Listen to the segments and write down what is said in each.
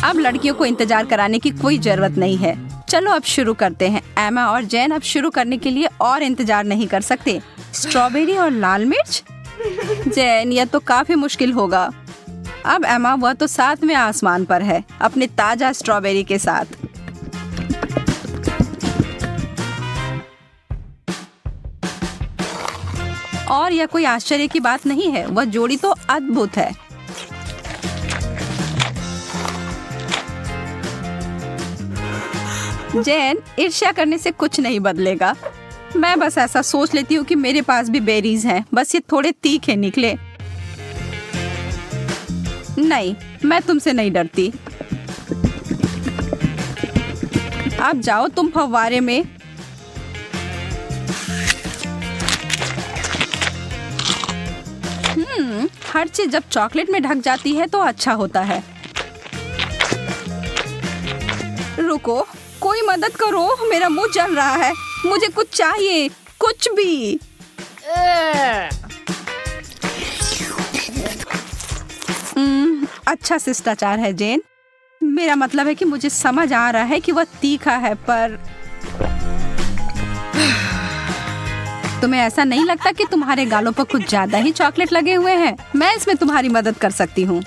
अब लड़कियों को इंतजार कराने की कोई जरूरत नहीं है। चलो अब शुरू करते हैं। एमा और जैन अब शुरू करने के लिए और इंतजार नहीं कर सकते। स्ट्रॉबेरी और लाल मिर्च? जैन, यह तो काफी मुश्किल होगा। अब एमा वह तो साथ में आसमान पर है अपने ताजा स्ट्रॉबेरी के साथ। और यह कोई आश्चर्य की बात नहीं है, वह जोड़ी तो अद्भुत है। जैन, ईर्ष्या करने से कुछ नहीं बदलेगा। मैं बस ऐसा सोच लेती हूँ कि मेरे पास भी बेरीज हैं, बस ये थोड़े तीखे निकले। नहीं, मैं तुमसे नहीं डरती। अब जाओ तुम फव्वारे में। हर चीज जब चॉकलेट में ढक जाती है तो अच्छा होता है। रुको, कोई मदद करो, मेरा मुंह जल रहा है। मुझे कुछ चाहिए, कुछ भी। अच्छा शिष्टाचार है जैन। मेरा मतलब है कि मुझे समझ आ रहा है कि वह तीखा है, पर तुम्हें ऐसा नहीं लगता कि तुम्हारे गालों पर कुछ ज्यादा ही चॉकलेट लगे हुए हैं? मैं इसमें तुम्हारी मदद कर सकती हूँ।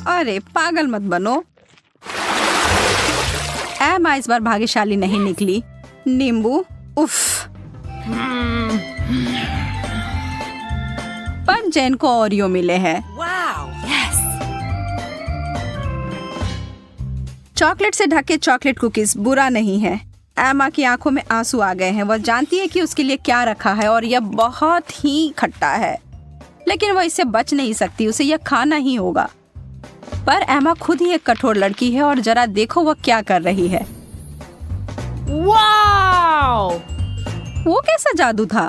अरे पागल मत बनो। एमा इस बार भाग्यशाली नहीं निकली। नींबू, उफ। पर जैन को ओरियो मिले हैं। चॉकलेट से ढके चॉकलेट कुकीज बुरा नहीं है। एमा की आंखों में आंसू आ गए हैं। वह जानती है कि उसके लिए क्या रखा है और यह बहुत ही खट्टा है, लेकिन वह इससे बच नहीं सकती, उसे यह खाना ही होगा। पर एमा खुद ही एक कठोर लड़की है और जरा देखो वह क्या कर रही है। वाओ! वो कैसा जादू था?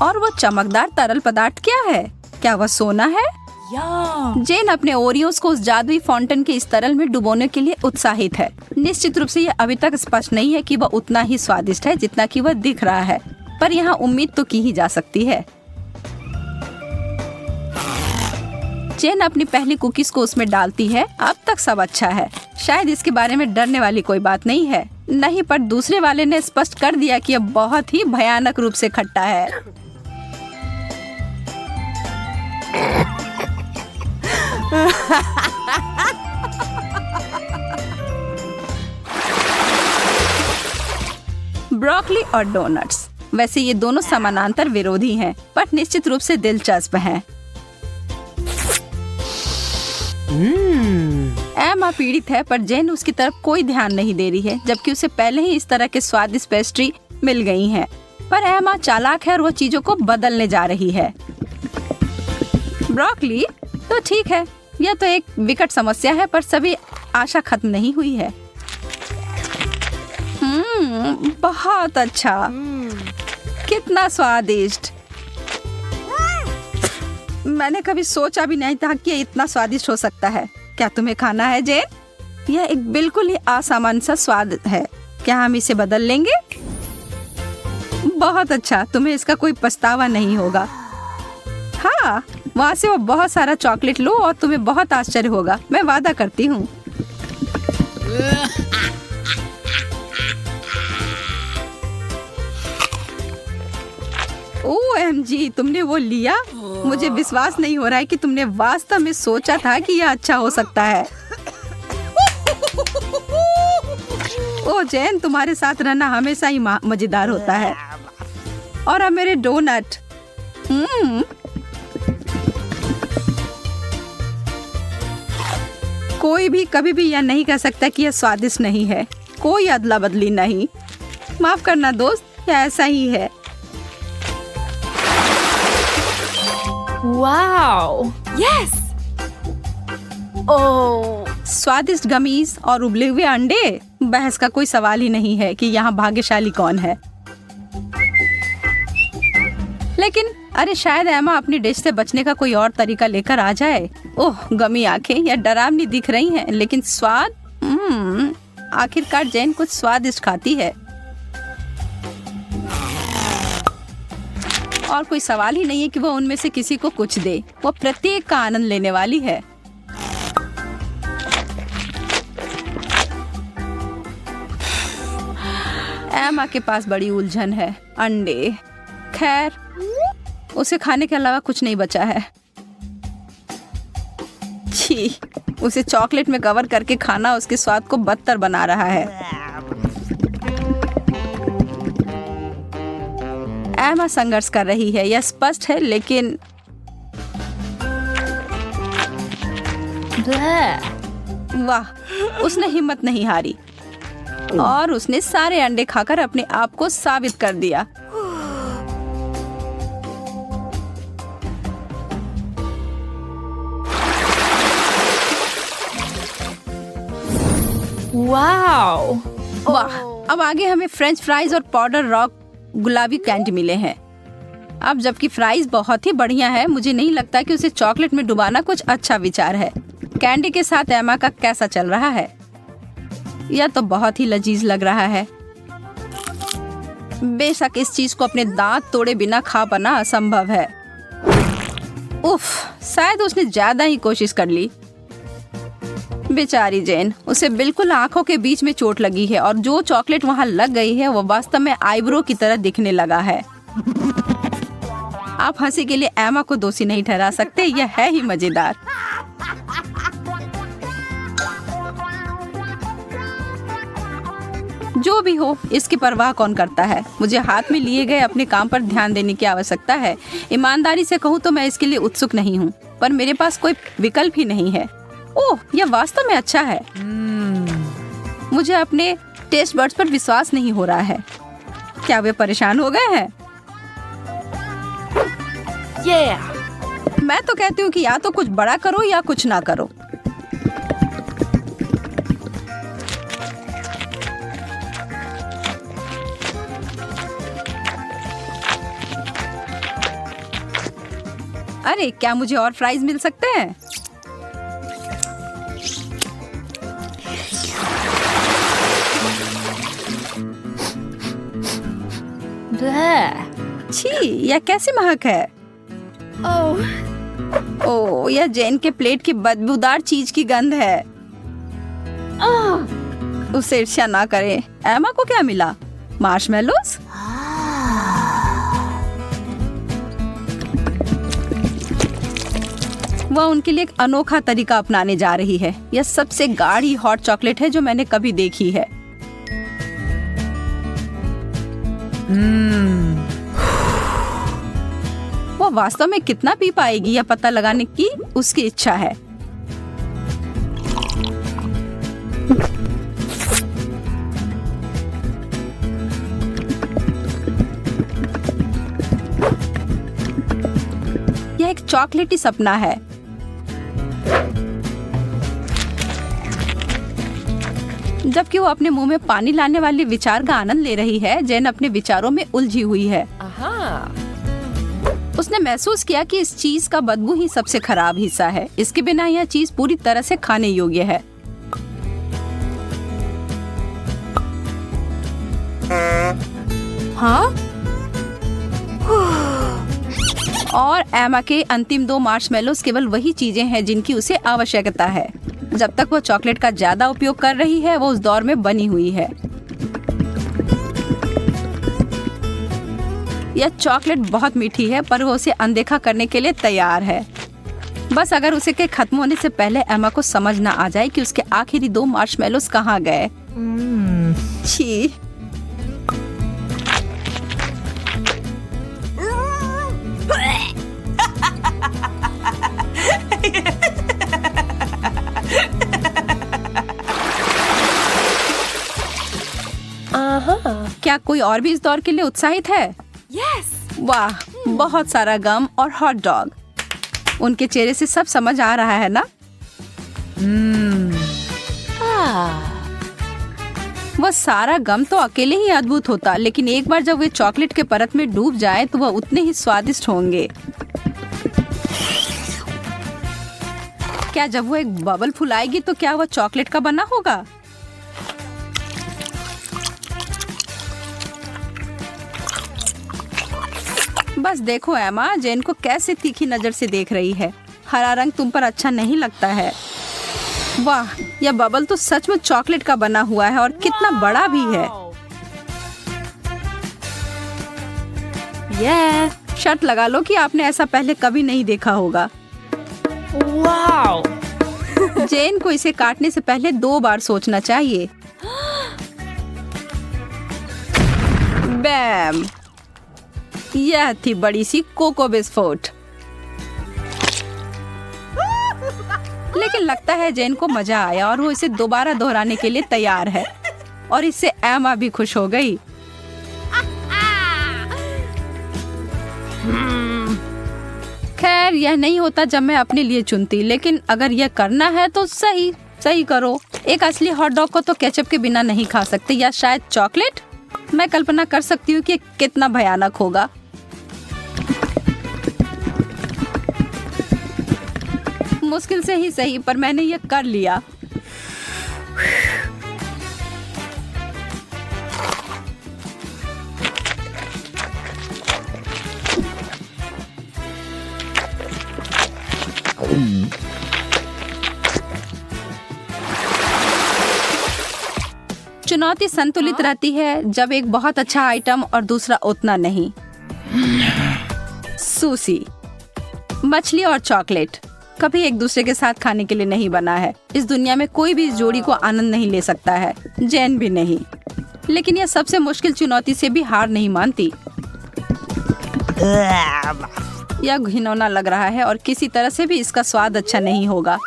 और वो चमकदार तरल पदार्थ क्या है? क्या वह सोना है? जैन अपने ओरियोस को उस जादुई फाउंटेन के इस तरल में डुबोने के लिए उत्साहित है। निश्चित रूप से यह अभी तक स्पष्ट नहीं है कि वह उतना ही स्वादिष्ट है जितना कि वह दिख रहा है, पर यहाँ उम्मीद तो की ही जा सकती है। जैन अपनी पहली कुकीज को उसमें डालती है। अब तक सब अच्छा है, शायद इसके बारे में डरने वाली कोई बात नहीं है। नहीं, पर दूसरे वाले ने स्पष्ट कर दिया कि यह बहुत ही भयानक रूप से खट्टा है। ब्रोकली और डोनट्स, वैसे ये दोनों समानांतर विरोधी हैं, पर निश्चित रूप से दिलचस्प हैं। एमा पीड़ित है, पर जैन उसकी तरफ कोई ध्यान नहीं दे रही है, जबकि उसे पहले ही इस तरह के स्वादिष्ट पेस्ट्री मिल गई हैं। पर एमा चालाक है और वो चीजों को बदलने जा रही है। ब्रोकली तो ठीक है, यह तो एक विकट समस्या है, पर सभी आशा खत्म नहीं हुई है। बहुत अच्छा, कितना स्वादिष्ट। मैंने कभी सोचा भी नहीं था कि ये इतना स्वादिष्ट हो सकता है। क्या तुम्हें खाना है जैन? यह एक बिल्कुल ही असामान्य सा स्वाद है। क्या हम इसे बदल लेंगे? बहुत अच्छा, तुम्हें इसका कोई पछतावा नहीं होगा। हाँ, वहाँ से वो बहुत सारा चॉकलेट लो और तुम्हें बहुत आश्चर्य होगा, मैं वादा करती हूँ। OMG, तुमने वो लिया? मुझे विश्वास नहीं हो रहा है कि तुमने वास्तव में सोचा था कि यह अच्छा हो सकता है। ओ जैन, तुम्हारे साथ रहना हमेशा ही मजेदार होता है। और अब मेरे डोनट। कोई भी कभी भी यह नहीं कह सकता कि यह स्वादिष्ट नहीं है। कोई अदला बदली नहीं। माफ करना दोस्त, यह ऐसा ही है। वाओ! यस! ओह! स्वादिष्ट गमीज और उबले हुए अंडे, बहस का कोई सवाल ही नहीं है कि यहाँ भाग्यशाली कौन है। लेकिन अरे शायद एमा अपनी डिश से बचने का कोई और तरीका लेकर आ जाए। ओह, गमी आंखें या डरावनी दिख रही हैं, लेकिन स्वाद, आखिरकार जैन कुछ स्वादिष्ट खाती है। और कोई सवाल ही नहीं है कि वो उनमें से किसी को कुछ दे। वो प्रत्येक का आनंद लेने वाली है। एमा के पास बड़ी उलझन है। अंडे, खैर उसे खाने के अलावा कुछ नहीं बचा है। छी, उसे चॉकलेट में कवर करके खाना उसके स्वाद को बदतर बना रहा है। एमा संघर्ष कर रही है, यह स्पष्ट है, लेकिन वाह, उसने हिम्मत नहीं हारी और उसने सारे अंडे खाकर अपने आप को साबित कर दिया। Wow. वाह, अब आगे हमें फ्रेंच फ्राइज और पाउडर रॉक गुलाबी कैंडी मिले हैं। अब जबकि फ्राइज बहुत ही बढ़िया है, मुझे नहीं लगता कि उसे चॉकलेट में डुबाना कुछ अच्छा विचार है। कैंडी के साथ एमा का कैसा चल रहा है? यह तो बहुत ही लजीज लग रहा है। बेशक इस चीज को अपने दांत तोड़े बिना खा पाना असंभव है। उफ, शायद उसने ज्यादा ही कोशिश कर ली। बेचारी जेन, उसे बिल्कुल आंखों के बीच में चोट लगी है और जो चॉकलेट वहां लग गई है वो वास्तव में आईब्रो की तरह दिखने लगा है। आप हंसी के लिए एमा को दोषी नहीं ठहरा सकते, यह है ही मजेदार। जो भी हो, इसकी परवाह कौन करता है। मुझे हाथ में लिए गए अपने काम पर ध्यान देने की आवश्यकता है। ईमानदारी से कहूँ तो मैं इसके लिए उत्सुक नहीं हूँ, पर मेरे पास कोई विकल्प ही नहीं है। ओह, यह वास्तव में अच्छा है। मुझे अपने टेस्ट बड्स पर विश्वास नहीं हो रहा है। क्या वे परेशान हो गए हैं? मैं तो कहती हूँ कि या तो कुछ बड़ा करो या कुछ ना करो। अरे, क्या मुझे और फ्राइज मिल सकते हैं? छी, यह कैसी महक है? ओह, यह जेन के प्लेट की बदबूदार चीज की गंध है। उसे ईर्ष्या ना करें। एमा को क्या मिला? मार्शमेलोस? वह उनके लिए एक अनोखा तरीका अपनाने जा रही है। यह सबसे गाढ़ी हॉट चॉकलेट है जो मैंने कभी देखी है। वो वास्तव में कितना पी पाएगी यह पता लगाने की उसकी इच्छा है। यह एक चॉकलेटी सपना है। जबकि वो अपने मुंह में पानी लाने वाले विचार का आनंद ले रही है, जेन अपने विचारों में उलझी हुई है। उसने महसूस किया कि इस चीज का बदबू ही सबसे खराब हिस्सा है। इसके बिना यह चीज पूरी तरह से खाने योग्य है। हाँ? और एमा के अंतिम 2 मार्शमेलोस केवल वही चीजें हैं जिनकी उसे आवश्यकता है। जब तक वो चॉकलेट का ज्यादा उपयोग कर रही है, वो उस दौर में बनी हुई है। यह चॉकलेट बहुत मीठी है, पर वो उसे अनदेखा करने के लिए तैयार है। बस अगर उसे के खत्म होने से पहले एमा को समझ ना आ जाए कि उसके आखिरी 2 मार्शमेलोस कहाँ गए। छी। क्या कोई और भी इस दौर के लिए उत्साहित है? वाह, बहुत सारा गम और हॉट डॉग। उनके चेहरे से सब समझ आ रहा है ना? वह सारा गम तो अकेले ही अद्भुत होता, लेकिन एक बार जब वे चॉकलेट के परत में डूब जाए तो वह उतने ही स्वादिष्ट होंगे। क्या जब वो एक बबल फुलाएगी तो क्या वह चॉकलेट का बना होगा? बस देखो एमा, जेन को कैसे तीखी नजर से देख रही है। हरा रंग तुम पर अच्छा नहीं लगता है। वाह, यह बबल तो सच में चॉकलेट का बना हुआ है और कितना बड़ा भी है। Yeah. शर्त लगा लो कि आपने ऐसा पहले कभी नहीं देखा होगा। Wow. जेन को इसे काटने से पहले 2 बार सोचना चाहिए। बैम, यह थी बड़ी सी कोको बिस्कुट। लेकिन लगता है जेन को मजा आया और वो इसे दोबारा दोहराने के लिए तैयार है। और इससे एमा भी खुश हो गई। खैर, यह नहीं होता जब मैं अपने लिए चुनती, लेकिन अगर यह करना है तो सही करो। एक असली हॉट डॉग को तो केचप के बिना नहीं खा सकते, या शायद चॉकलेट। मैं कल्पना कर सकती हूँ कि कितना भयानक होगा। मुश्किल से ही सही, पर मैंने यह कर लिया। चुनौती संतुलित रहती है, जब एक बहुत अच्छा आइटम और दूसरा उतना नहीं। सुशी, मछली और चॉकलेट कभी एक दूसरे के साथ खाने के लिए नहीं बना है। इस दुनिया में कोई भी इस जोड़ी को आनंद नहीं ले सकता है, जैन भी नहीं। लेकिन यह सबसे मुश्किल चुनौती से भी हार नहीं मानती। यह घिनौना लग रहा है और किसी तरह से भी इसका स्वाद अच्छा नहीं होगा।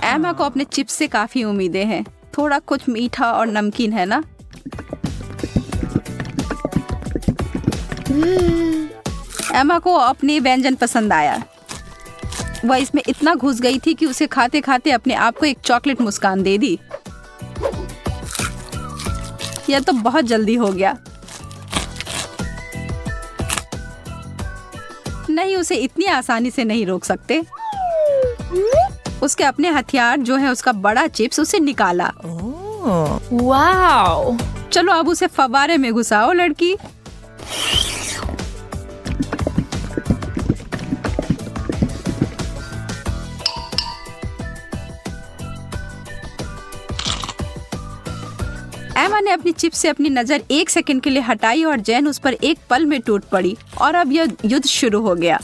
एमा को अपने चिप्स से काफी उम्मीदें हैं। थोड़ा कुछ मीठा और नमकीन है ना। एमा को अपनी व्यंजन पसंद आया। वह इसमें इतना घुस गई थी कि उसे खाते खाते अपने आप को एक चॉकलेट मुस्कान दे दी। यह तो बहुत जल्दी हो गया। नहीं, उसे इतनी आसानी से नहीं रोक सकते। उसके अपने हथियार जो है उसका बड़ा चिप्स उसे निकाला। Wow. चलो अब उसे फव्वारे में घुसाओ लड़की। एमा ने अपनी चिप्स से अपनी नजर 1 सेकंड के लिए हटाई और जैन उस पर एक पल में टूट पड़ी और अब यह युद्ध शुरू हो गया।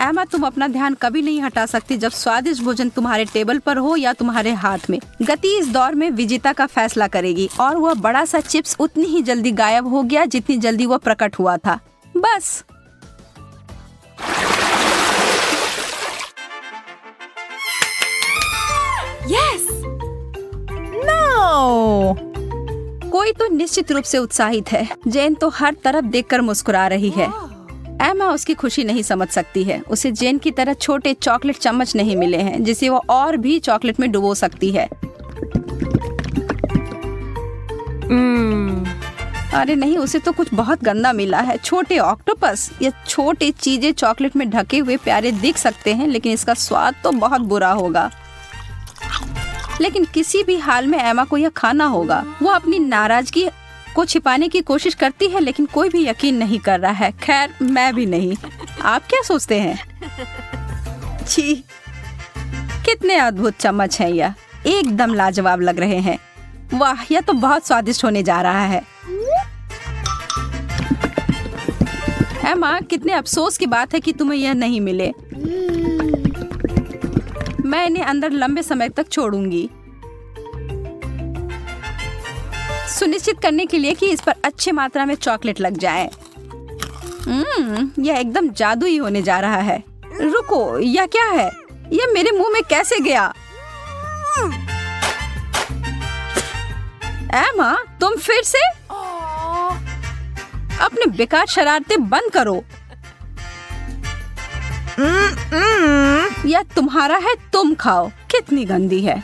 एमा, तुम अपना ध्यान कभी नहीं हटा सकती जब स्वादिष्ट भोजन तुम्हारे टेबल पर हो या तुम्हारे हाथ में। गति इस दौर में विजेता का फैसला करेगी और वह बड़ा सा चिप्स उतनी ही जल्दी गायब हो गया जितनी जल्दी वह प्रकट हुआ था। बस। Yes. No. कोई तो निश्चित रूप से उत्साहित है। जेन तो हर तरफ देखकर मुस्कुरा रही है। एमा उसकी खुशी नहीं समझ सकती है। उसे जेन की तरह छोटे चॉकलेट चम्मच नहीं मिले हैं जिसे वो और भी चॉकलेट में डुबो सकती है। अरे नहीं, उसे तो कुछ बहुत गंदा मिला है। छोटे ऑक्टोपस या छोटी चीजें चॉकलेट में ढके हुए प्यारे दिख सकते हैं, लेकिन इसका स्वाद तो बहुत बुरा होगा। लेकिन किसी भी हाल में एमा को यह खाना होगा। वो अपनी नाराजगी को छिपाने की कोशिश करती है, लेकिन कोई भी यकीन नहीं कर रहा है। खैर, मैं भी नहीं। आप क्या सोचते हैं? छी, कितने अद्भुत चम्मच हैं यह। एकदम लाजवाब लग रहे हैं। वाह, यह तो बहुत स्वादिष्ट होने जा रहा है। एमा, कितने अफसोस की बात है कि तुम्हें यह नहीं मिले। मैं इन्हें अंदर लंबे समय तक छोड़ूंगी, सुनिश्चित करने के लिए कि इस पर अच्छी मात्रा में चॉकलेट लग जाए। यह एकदम जादुई होने जा रहा है। रुको, यह क्या है? यह मेरे मुंह में कैसे गया? एमा, तुम फिर से? अपने बेकार शरारतें बंद करो। यह तुम्हारा है, तुम खाओ। कितनी गंदी है।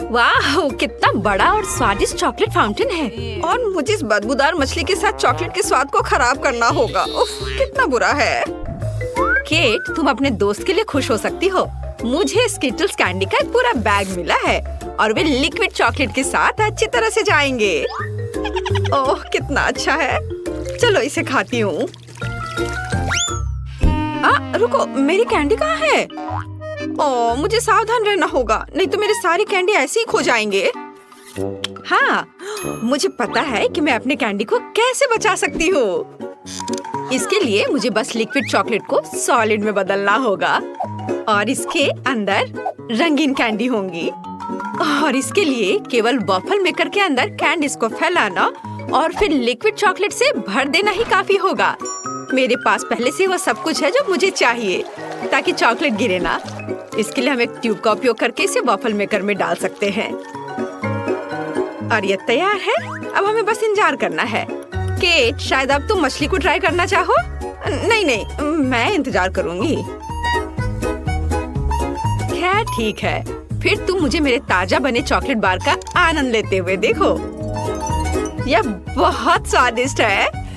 वाह, कितना बड़ा और स्वादिष्ट चॉकलेट फाउंटेन है। और मुझे इस बदबूदार मछली के साथ चॉकलेट के स्वाद को खराब करना होगा। उफ, कितना बुरा है। केट, तुम अपने दोस्त के लिए खुश हो सकती हो। मुझे स्किटल्स कैंडी का एक पूरा बैग मिला है और वे लिक्विड चॉकलेट के साथ अच्छी तरह से जाएंगे। ओह, कितना अच्छा है। चलो इसे खाती हूँ। रुको, मेरी कैंडी कहाँ है? ओह, मुझे सावधान रहना होगा, नहीं तो मेरे सारी कैंडी ऐसे ही खो जाएंगे। हाँ, मुझे पता है कि मैं अपने कैंडी को कैसे बचा सकती हूँ। इसके लिए मुझे बस लिक्विड चॉकलेट को सॉलिड में बदलना होगा और इसके अंदर रंगीन कैंडी होंगी। और इसके लिए केवल वॉफल मेकर के अंदर कैंडीज को फैलाना और फिर लिक्विड चॉकलेट से भर देना ही काफी होगा। मेरे पास पहले से वो सब कुछ है जो मुझे चाहिए ताकि चॉकलेट गिरे ना। इसके लिए हम एक ट्यूब का उपयोग करके इसे वॉफल मेकर में डाल सकते हैं। और ये तैयार है। अब हमें बस इंतजार करना है। केट, शायद अब तुम मछली को ट्राई करना चाहो? नहीं, मैं इंतजार करूंगी। खैर ठीक है, फिर तुम मुझे मेरे ताजा बने चॉकलेट बार का आनंद लेते हुए देखो। यह बहुत स्वादिष्ट है।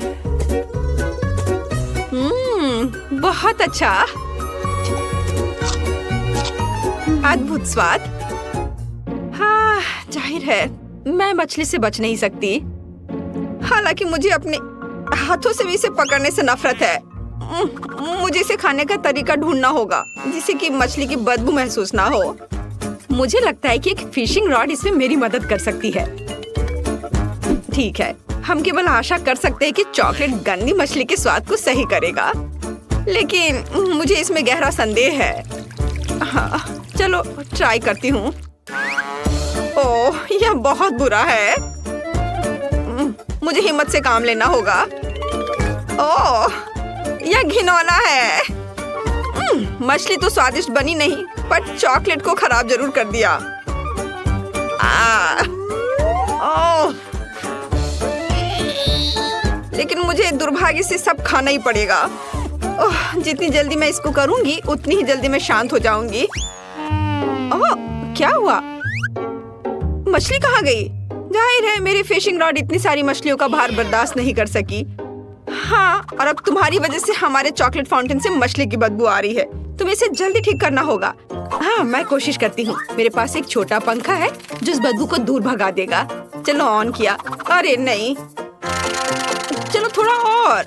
बहुत अच्छा, अद्भुत स्वाद। हाँ, जाहिर है मैं मछली से बच नहीं सकती। हालांकि मुझे अपने हाथों से भी इसे पकड़ने से नफरत है। मुझे इसे खाने का तरीका ढूंढना होगा जिससे कि मछली की बदबू महसूस ना हो। मुझे लगता है कि एक फिशिंग रॉड इसमें मेरी मदद कर सकती है। ठीक है, हम केवल आशा कर सकते हैं कि चॉकलेट गंदी मछली के स्वाद को सही करेगा, लेकिन मुझे इसमें गहरा संदेह है। हाँ, चलो ट्राई करती हूँ। ओह, यह बहुत बुरा है। मुझे हिम्मत से काम लेना होगा। ओह, यह घिनौना है। मछली तो स्वादिष्ट बनी नहीं, पर चॉकलेट को खराब जरूर कर दिया। ओह, लेकिन मुझे दुर्भाग्य से सब खाना ही पड़ेगा। ओह, जितनी जल्दी मैं इसको करूंगी उतनी ही जल्दी मैं शांत हो जाऊंगी। ओह, क्या हुआ? मछली कहाँ गई? जाहिर है मेरी फिशिंग रॉड इतनी सारी मछलियों का भार बर्दाश्त नहीं कर सकी। हाँ, और अब तुम्हारी वजह से हमारे चॉकलेट फाउंटेन से मछली की बदबू आ रही है। तुम्हें इसे जल्दी ठीक करना होगा। हाँ, मैं कोशिश करती हूँ। मेरे पास एक छोटा पंखा है जो इस बदबू को दूर भगा देगा। चलो, ऑन किया। अरे नहीं, चलो थोड़ा और।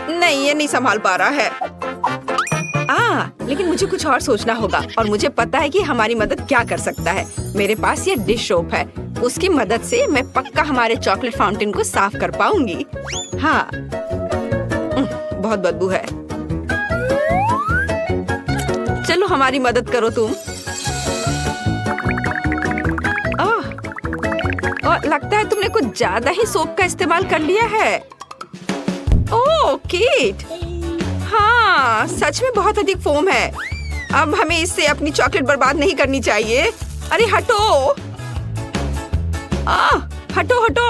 नहीं, ये नहीं संभाल पा रहा है। लेकिन मुझे कुछ और सोचना होगा और मुझे पता है कि हमारी मदद क्या कर सकता है। मेरे पास ये डिश सोप है, उसकी मदद से मैं पक्का हमारे चॉकलेट फाउंटेन को साफ कर पाऊंगी। हाँ, बहुत बदबू है। चलो हमारी मदद करो तुम। और लगता है तुमने कुछ ज्यादा ही सोप का इस्तेमाल कर लिया है। ओह केट, हाँ सच में बहुत अधिक फोम है। अब हमें इससे अपनी चॉकलेट बर्बाद नहीं करनी चाहिए। अरे हटो, हटो हटो।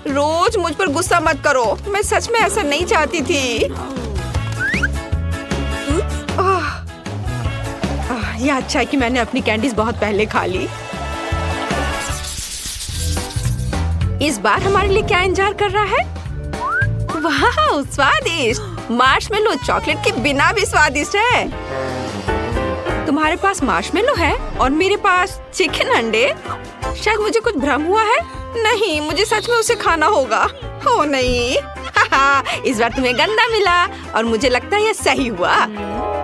रोज मुझ पर गुस्सा मत करो, मैं सच में ऐसा नहीं चाहती थी। यह अच्छा है कि मैंने अपनी कैंडीज बहुत पहले खा ली। इस बार हमारे लिए क्या इंतजार कर रहा है? वाह, स्वादिष्ट मार्शमेलो चॉकलेट के बिना भी स्वादिष्ट है। तुम्हारे पास मार्शमेलो है और मेरे पास चिकन अंडे। शायद मुझे कुछ भ्रम हुआ है। नहीं, मुझे सच में उसे खाना होगा। ओ नहीं, इस बार तुम्हें गंदा मिला और मुझे लगता है यह सही हुआ।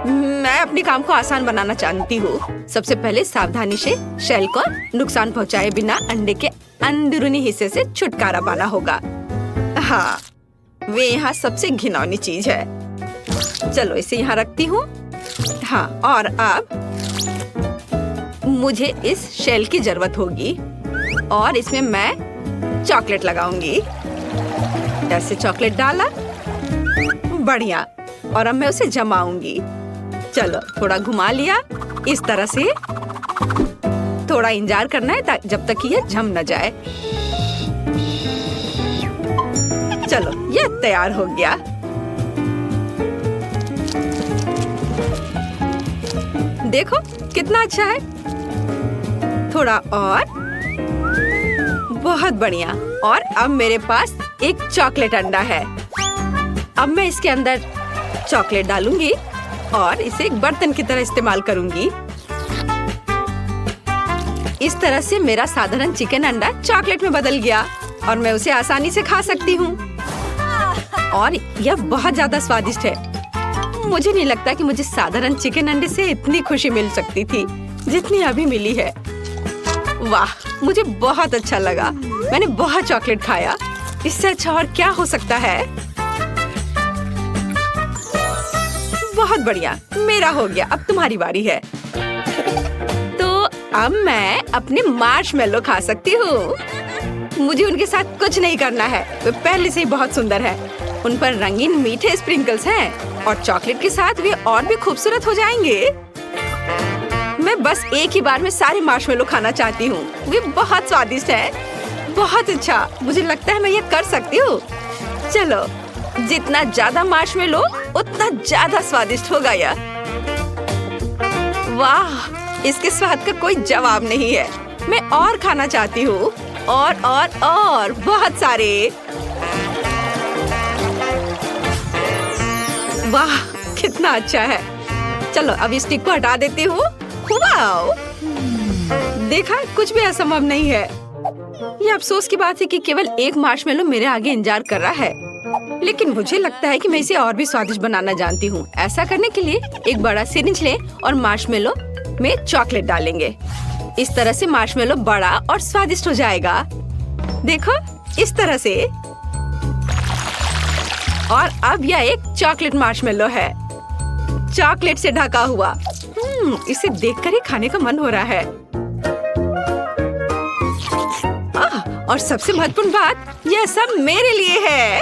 मैं अपने काम को आसान बनाना चाहती हूँ। सबसे पहले सावधानी से शेल को नुकसान पहुँचाए बिना अंडे के अंदरूनी हिस्से से छुटकारा पाना होगा। हाँ, वे यहाँ सबसे घिनौनी चीज है। चलो इसे यहाँ रखती हूँ। हाँ, और अब मुझे इस शेल की जरूरत होगी और इसमें मैं चॉकलेट लगाऊंगी। ऐसे चॉकलेट डाला, बढ़िया। और अब मैं उसे जमाऊंगी। चलो थोड़ा घुमा लिया इस तरह से। थोड़ा इंतजार करना है जब तक कि यह जम न जाए। चलो, यह तैयार हो गया। देखो कितना अच्छा है। थोड़ा और, बहुत बढ़िया। और अब मेरे पास एक चॉकलेट अंडा है। अब मैं इसके अंदर चॉकलेट डालूंगी और इसे एक बर्तन की तरह इस्तेमाल करूंगी। इस तरह से मेरा साधारण चिकन अंडा चॉकलेट में बदल गया और मैं उसे आसानी से खा सकती हूँ। और यह बहुत ज्यादा स्वादिष्ट है। मुझे नहीं लगता कि मुझे साधारण चिकन अंडे से इतनी खुशी मिल सकती थी जितनी अभी मिली है। वाह, मुझे बहुत अच्छा लगा। मैंने बहुत चॉकलेट खाया। इससे अच्छा और क्या हो सकता है। बहुत बढ़िया, मेरा हो गया। अब तुम्हारी बारी है। तो अब मैं अपने मार्शमेलो खा सकती हूँ। मुझे उनके साथ कुछ नहीं करना है, वे पहले से ही बहुत सुंदर है। उन पर रंगीन मीठे स्प्रिंकल्स हैं और चॉकलेट के साथ वे और भी खूबसूरत हो जाएंगे। मैं बस एक ही बार में सारे मार्शमेलो खाना चाहती हूँ। वे बहुत स्वादिष्ट हैं। बहुत अच्छा, मुझे लगता है मैं ये कर सकती हूँ। चलो, जितना ज्यादा मार्शमेलो उतना ज्यादा स्वादिष्ट होगा यह। वाह, इसके स्वाद का कोई जवाब नहीं है। मैं और खाना चाहती हूँ, और बहुत सारे। वाह, कितना अच्छा है। चलो अब इस स्टिक को हटा देती हूँ। वाओ, देखा, कुछ भी असंभव नहीं है। ये अफसोस की बात है कि केवल एक मार्शमेलो मेरे आगे इंतजार कर रहा है, लेकिन मुझे लगता है कि मैं इसे और भी स्वादिष्ट बनाना जानती हूँ। ऐसा करने के लिए एक बड़ा सिरिंज लें और मार्शमेलो में चॉकलेट डालेंगे। इस तरह से मार्शमेलो बड़ा और स्वादिष्ट हो जाएगा। देखो, इस तरह से। और अब यह एक चॉकलेट मार्शमेलो है, चॉकलेट से ढका हुआ। इसे देखकर ही खाने का मन हो रहा है। और सबसे महत्वपूर्ण बात, यह सब मेरे लिए है।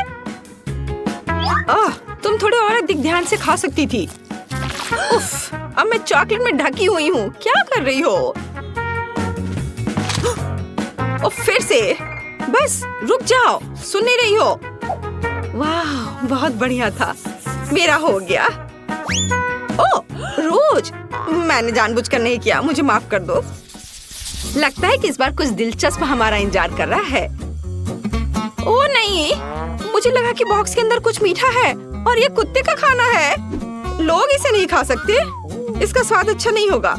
तुम थोड़े और अधिक ध्यान से खा सकती थी। उफ, अब मैं चॉकलेट में ढकी हुई हूँ। क्या कर रही हो? फिर से। बस रुक जाओ, सुन नहीं रही हो? वाह, बहुत बढ़िया था। मेरा हो गया। ओह, रोज, मैंने जानबूझकर नहीं किया, मुझे माफ कर दो। लगता है कि इस बार कुछ दिलचस्प हमारा इंतजार कर रहा है। ओह नहीं, मुझे लगा कि बॉक्स के अंदर कुछ मीठा है और ये कुत्ते का खाना है। लोग इसे नहीं खा सकते, इसका स्वाद अच्छा नहीं होगा।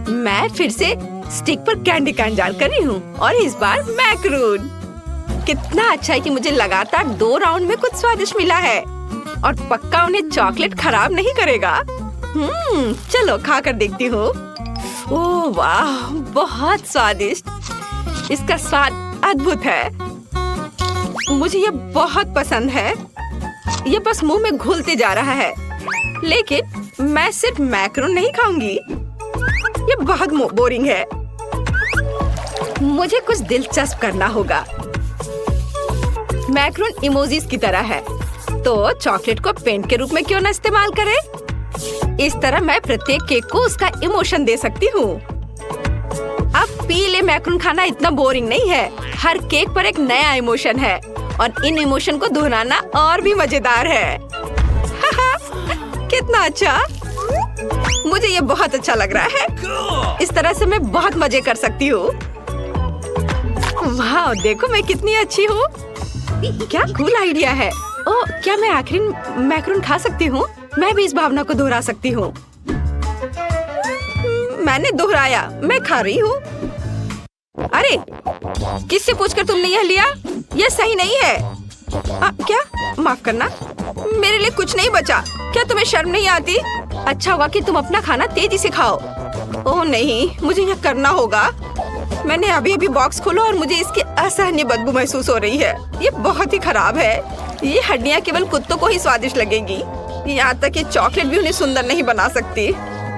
मैं फिर से स्टिक पर कैंडी का इंतजार कर रही हूँ और इस बार मैक्रून। कितना अच्छा है कि मुझे लगातार 2 राउंड में कुछ स्वादिष्ट मिला है और पक्का उन्हें चॉकलेट खराब नहीं करेगा। चलो खा कर देखती हूँ। ओह वाह, बहुत स्वादिष्ट। इसका स्वाद अद्भुत है। मुझे ये बहुत पसंद है। ये बस मुंह में घुलते जा रहा है। लेकिन मैं सिर्फ मैक्रोन नहीं खाऊंगी, ये बहुत बोरिंग है। मुझे कुछ दिलचस्प करना होगा। मैक्रोन इमोजीज की तरह है, तो चॉकलेट को पेंट के रूप में क्यों न इस्तेमाल करें? इस तरह मैं प्रत्येक केक को उसका इमोशन दे सकती हूँ। अब पीले मैक्रोन खाना इतना बोरिंग नहीं है। हर केक पर एक नया इमोशन है और इन इमोशन को दोहराना और भी मजेदार है। कितना अच्छा, मुझे ये बहुत अच्छा लग रहा है। इस तरह से मैं बहुत मजे कर सकती हूँ। वाह, देखो मैं कितनी अच्छी हूँ। क्या कूल आइडिया है। ओह, क्या मैं आखिरी मैक्रोन खा सकती हूँ? मैं भी इस भावना को दोहरा सकती हूँ। मैंने दोहराया, मैं खा रही हूँ। अरे, किससे पूछकर तुमने यह लिया? यह सही नहीं है। क्या? माफ करना, मेरे लिए कुछ नहीं बचा। क्या तुम्हें शर्म नहीं आती? अच्छा हुआ कि तुम अपना खाना तेजी से खाओ। ओह नहीं, मुझे यह करना होगा। मैंने अभी बॉक्स खोला और मुझे इसकी असहनीय बदबू महसूस हो रही है। ये बहुत ही खराब है। ये हड्डियाँ केवल कुत्तों को ही स्वादिष्ट लगेगी। यहाँ तक कि चॉकलेट भी उन्हें सुंदर नहीं बना सकती।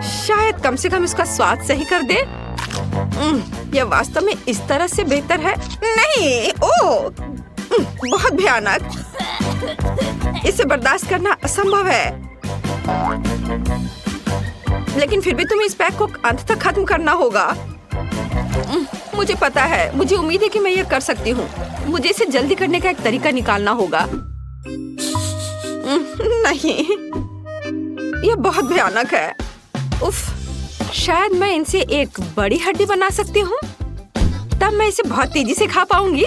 शायद कम से कम इसका स्वाद सही कर दे। यह वास्तव में इस तरह से बेहतर है। नहीं, ओह, बहुत भयानक। इसे बर्दाश्त करना असंभव है। लेकिन फिर भी तुम्हें इस पैक को अंत तक खत्म करना होगा। मुझे पता है, मुझे उम्मीद है कि मैं यह कर सकती हूँ। मुझे इसे जल्दी करने का एक तरीका निकालना होगा। नहीं, यह बहुत भयानक है। उफ, शायद मैं इनसे एक बड़ी हड्डी बना सकती हूँ। तब मैं इसे बहुत तेजी से खा पाऊंगी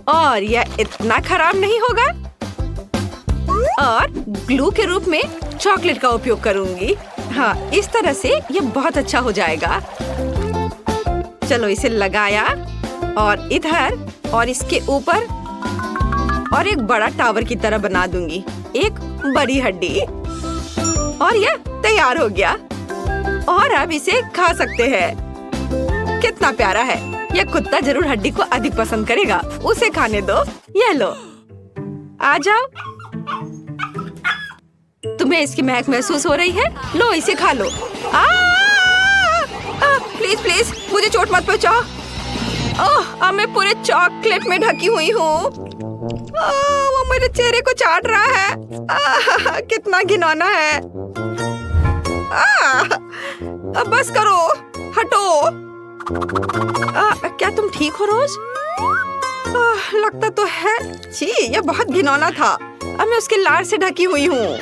और यह इतना खराब नहीं होगा। और ग्लू के रूप में चॉकलेट का उपयोग करूंगी। हाँ, इस तरह से ये बहुत अच्छा हो जाएगा। चलो इसे लगाया और इधर और इसके ऊपर और एक बड़ा टावर की तरह बना दूंगी, एक बड़ी हड्डी। और यह तैयार हो गया और अब इसे खा सकते हैं। कितना प्यारा है। यह कुत्ता जरूर हड्डी को अधिक पसंद करेगा। उसे खाने दो। यह लो, आ जाओ। तुम्हें इसकी महक महसूस हो रही है? लो इसे खा लो। प्लीज प्लीज मुझे चोट मत पहुंचाओ। अब मैं पूरे चॉकलेट में ढकी हुई हूँ। वो मेरे चेहरे को चाट रहा है। कितना घिनौना है। अब बस करो, हटो। क्या तुम ठीक हो रोज? लगता तो है। छी, यह बहुत घिनौना था। अब मैं उसके लार से ढकी हुई हूँ।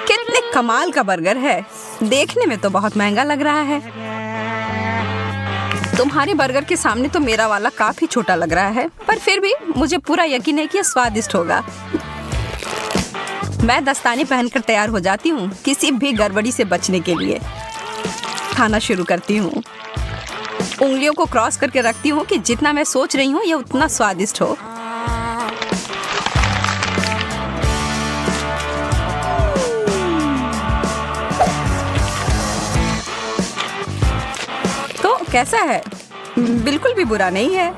कितने कमाल का बर्गर है। देखने में तो बहुत महंगा लग रहा है। तुम्हारे बर्गर के सामने तो मेरा वाला काफी छोटा लग रहा है, पर फिर भी मुझे पूरा यकीन है कि यह स्वादिष्ट होगा। मैं दस्ताने पहनकर तैयार हो जाती हूँ किसी भी गड़बड़ी से बचने के लिए। खाना शुरू करती हूँ। उंगलियों को क्रॉस करके रखती हूँ कि जितना मैं सोच रही हूँ यह उतना स्वादिष्ट हो। तो कैसा है? बिल्कुल भी बुरा नहीं है।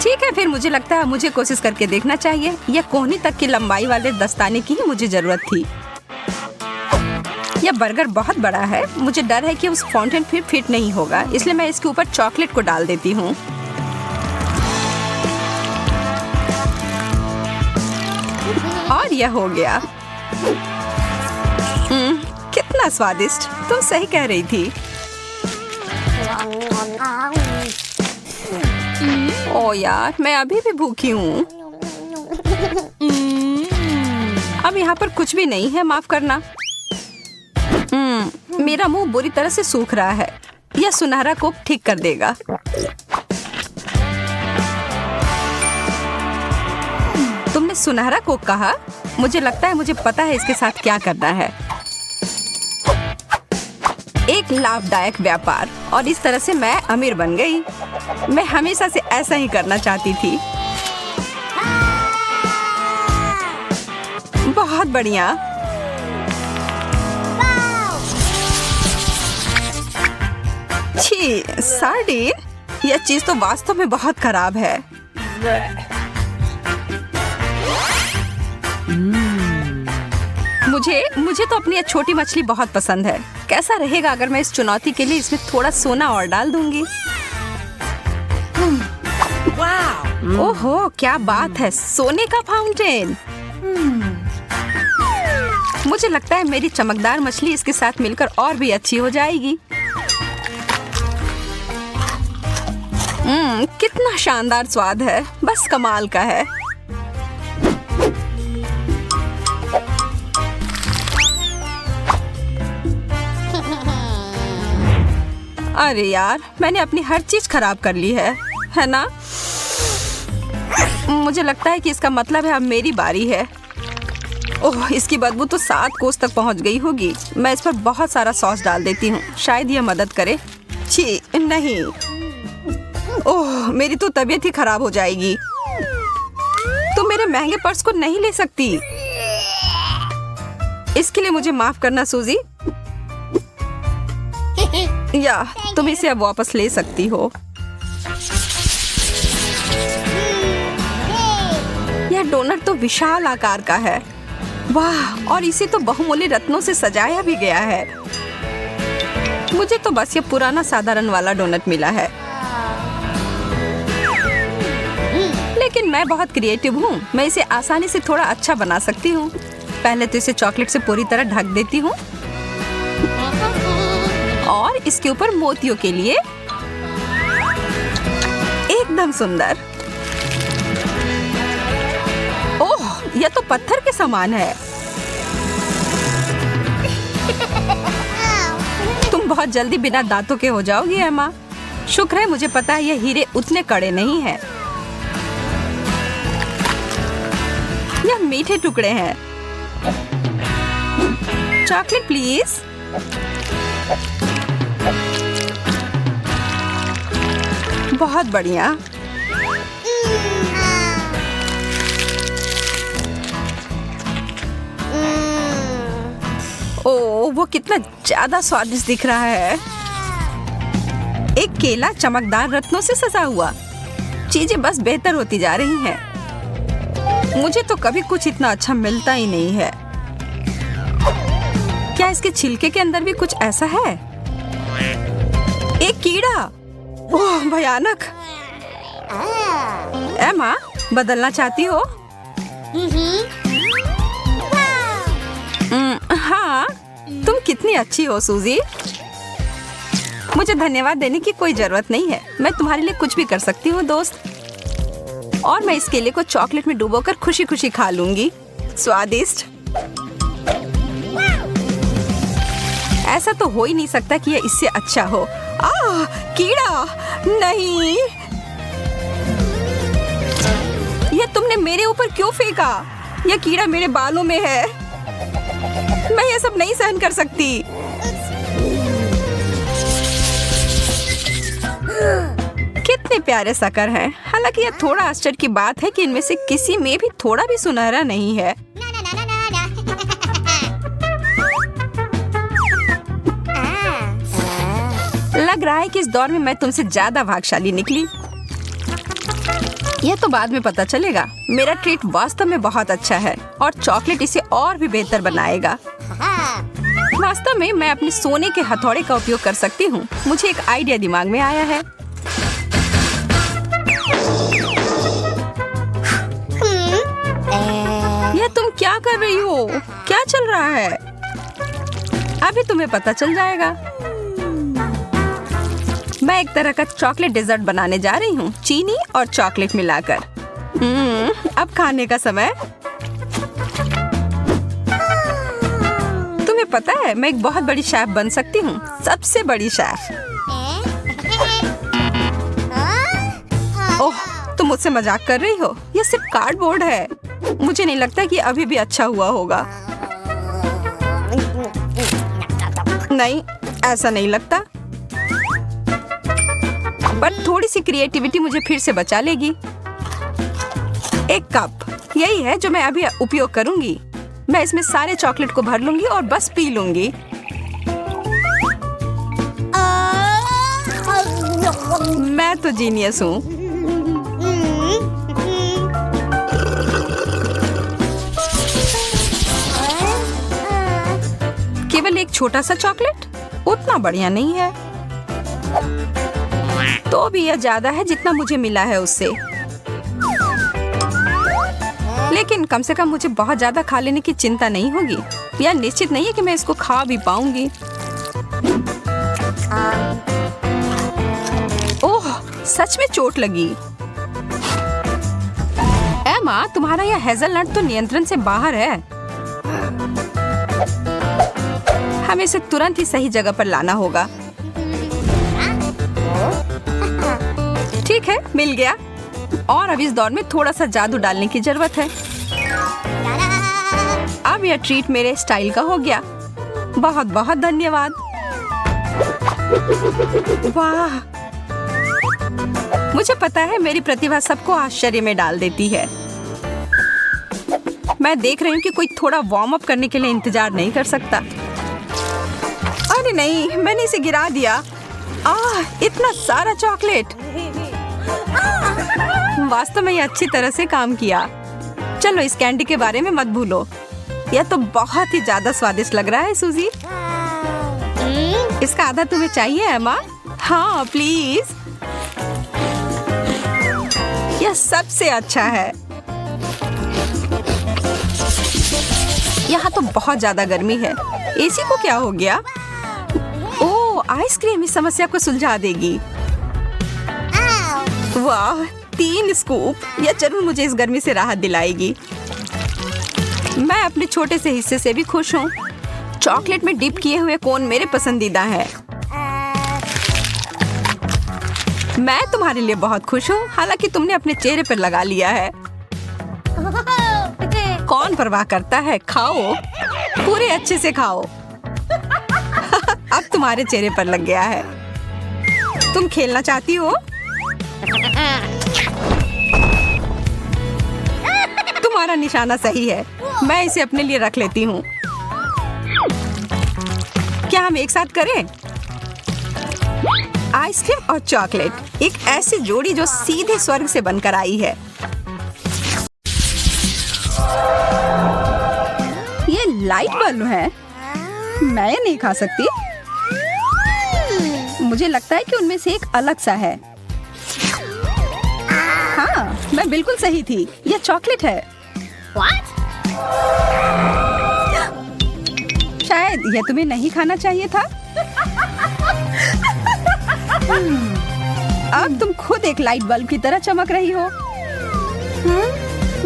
ठीक है, फिर मुझे लगता है मुझे कोशिश करके देखना चाहिए। यह कोहनी तक की लंबाई वाले दस्ताने की ही मुझे जरूरत थी। यह बर्गर बहुत बड़ा है। मुझे डर है कि उस फाउंटेन फिर फिट नहीं होगा, इसलिए मैं इसके ऊपर चॉकलेट को डाल देती हूँ। और यह हो गया। कितना स्वादिष्ट। तुम सही कह रही थी। ओ यार, मैं अभी भी भूखी हूँ। अब यहाँ पर कुछ भी नहीं है, माफ करना। मेरा मुंह बुरी तरह से सूख रहा है। यह सुनहरा कोक ठीक कर देगा। तुमने सुनहरा कोक कहा? मुझे लगता है मुझे पता है इसके साथ क्या करना है। एक लाभदायक व्यापार, और इस तरह से मैं अमीर बन गई। मैं हमेशा से ऐसा ही करना चाहती थी। बहुत बढ़िया। छी, सार्डिन। यह चीज तो वास्तव में बहुत खराब है। मुझे तो अपनी यह छोटी मछली बहुत पसंद है। कैसा रहेगा अगर मैं इस चुनौती के लिए इसमें थोड़ा सोना और डाल दूंगी? ओहो, क्या बात है। सोने का फाउंटेन। मुझे लगता है मेरी चमकदार मछली इसके साथ मिलकर और भी अच्छी हो जाएगी। कितना शानदार स्वाद है। बस कमाल का है। अरे यार, मैंने अपनी हर चीज खराब कर ली है ना? मुझे लगता है कि इसका मतलब है अब मेरी बारी है। ओह, इसकी बदबू तो 7 कोस तक पहुंच गई होगी। मैं इस पर बहुत सारा सॉस डाल देती हूँ, शायद यह मदद करे। छी, नहीं। ओह, मेरी तो तबीयत ही खराब हो जाएगी। तुम मेरे महंगे पर्स को नहीं ले सकती। इसके लिए मुझे माफ करना सूजी। या तुम इसे अब वापस ले सकती हो। यह डोनट तो विशाल आकार का है। वाह, और इसे तो बहुमूल्य रत्नों से सजाया भी गया है। मुझे तो बस ये पुराना साधारण वाला डोनट मिला है। लेकिन मैं बहुत क्रिएटिव हूँ। मैं इसे आसानी से थोड़ा अच्छा बना सकती हूँ। पहले तो इसे चॉकलेट से पूरी तरह ढक देती हूँ और इसके ऊपर मोतियों के लिए एकदम सुंदर। ओह, यह तो पत्थर के समान है। तुम बहुत जल्दी बिना दांतों के हो जाओगी एमा। शुक्र है मुझे पता है ये हीरे उतने कड़े नहीं हैं। मीठे टुकड़े हैं। Chocolate please. बहुत बढ़िया। ओह, वो कितना ज्यादा स्वादिष्ट दिख रहा है। एक केला चमकदार रत्नों से सजा हुआ। चीजें बस बेहतर होती जा रही हैं। मुझे तो कभी कुछ इतना अच्छा मिलता ही नहीं है। क्या इसके छिलके के अंदर भी कुछ ऐसा है? एक कीड़ा। ओह, भयानक। एमा, बदलना चाहती हो? हाँ, तुम कितनी अच्छी हो सूजी। मुझे धन्यवाद देने की कोई जरूरत नहीं है। मैं तुम्हारे लिए कुछ भी कर सकती हूँ दोस्त। और मैं इस केले को चॉकलेट में डुबोकर खुशी खुशी खा लूंगी। स्वादिष्ट। ऐसा तो हो ही नहीं सकता कि यह इससे अच्छा हो। कीड़ा नहीं। यह तुमने मेरे ऊपर क्यों फेंका? यह कीड़ा मेरे बालों में है। मैं ये सब नहीं सहन कर सकती। कितने प्यारे शक्कर हैं। हालांकि यह थोड़ा आश्चर्य की बात है कि इनमें से किसी में भी थोड़ा भी सुनहरा नहीं है। लग रहा है कि इस दौर में मैं तुमसे ज्यादा भाग्यशाली निकली। यह तो बाद में पता चलेगा। मेरा ट्रीट वास्तव में बहुत अच्छा है और चॉकलेट इसे और भी बेहतर बनाएगा। वास्तव में मैं अपने सोने के हथौड़े का उपयोग कर सकती हूँ। मुझे एक आइडिया दिमाग में आया है। यह तुम क्या कर रही हो? क्या चल रहा है? अभी तुम्हें पता चल जाएगा। मैं एक तरह का चॉकलेट डेजर्ट बनाने जा रही हूँ, चीनी और चॉकलेट मिलाकर। अब खाने का समय। तुम्हें पता है, मैं एक बहुत बड़ी शेफ बन सकती हूँ, सबसे बड़ी शेफ। ओह, तुम मुझसे मजाक कर रही हो? यह सिर्फ कार्डबोर्ड है। मुझे नहीं लगता कि अभी भी अच्छा हुआ होगा। नहीं, ऐसा नहीं लगता। पर थोड़ी सी क्रिएटिविटी मुझे फिर से बचा लेगी। एक कप, यही है जो मैं अभी उपयोग करूंगी। मैं इसमें सारे चॉकलेट को भर लूंगी और बस पी लूंगी। मैं तो जीनियस हूँ। केवल एक छोटा सा चॉकलेट उतना बढ़िया नहीं है। तो भी यह ज्यादा है जितना मुझे मिला है उससे। लेकिन कम से कम मुझे बहुत ज्यादा खा लेने की चिंता नहीं होगी। यह निश्चित नहीं है कि मैं इसको खा भी पाऊंगी। ओह, सच में चोट लगी। एमा, तुम्हारा यह हेज़लनट तो नियंत्रण से बाहर है। हमें इसे तुरंत ही सही जगह पर लाना होगा। ठीक है, मिल गया। और अब इस दौर में थोड़ा सा जादू डालने की जरूरत है। अब यह ट्रीट मेरे स्टाइल का हो गया। बहुत बहुत धन्यवाद। वाह, मुझे पता है मेरी प्रतिभा सबको आश्चर्य में डाल देती है। मैं देख रही हूँ कि कोई थोड़ा वार्म अप करने के लिए इंतजार नहीं कर सकता। अरे नहीं, मैंने इसे गिरा दिया। इतना सारा चॉकलेट। वास्तव में ये अच्छी तरह से काम किया। चलो, इस कैंडी के बारे में मत भूलो। यह तो बहुत ही ज्यादा स्वादिष्ट लग रहा है सूजी। इसका आधा तुम्हें चाहिए एमा? हाँ प्लीज। यह सबसे अच्छा है। यहाँ तो बहुत ज्यादा गर्मी है। एसी को क्या हो गया? ओह, आइसक्रीम इस समस्या को सुलझा देगी। वाह, 3 स्कूप। यह जरूर मुझे इस गर्मी से राहत दिलाएगी। मैं अपने छोटे से हिस्से से भी खुश हूँ। चॉकलेट में डिप किए हुए कोन मेरे पसंदीदा हैं। मैं तुम्हारे लिए बहुत खुश हूँ, हालांकि तुमने अपने चेहरे पर लगा लिया है। कौन परवाह करता है, खाओ, पूरे अच्छे से खाओ। अब तुम्हारे चेहरे पर लग गया है। तुम खेलना चाहती हो? तुम्हारा निशाना सही है, मैं इसे अपने लिए रख लेती हूँ। क्या हम एक साथ करें? आइसक्रीम और चॉकलेट, एक ऐसी जोड़ी जो सीधे स्वर्ग से बनकर आई है। ये लाइट बल्ब है, मैं ये नहीं खा सकती। मुझे लगता है कि उनमें से एक अलग सा है। हाँ, मैं बिल्कुल सही थी, यह चॉकलेट है। शायद यह तुम्हें नहीं खाना चाहिए था। अब तुम खुद एक लाइट बल्ब की तरह चमक रही हो।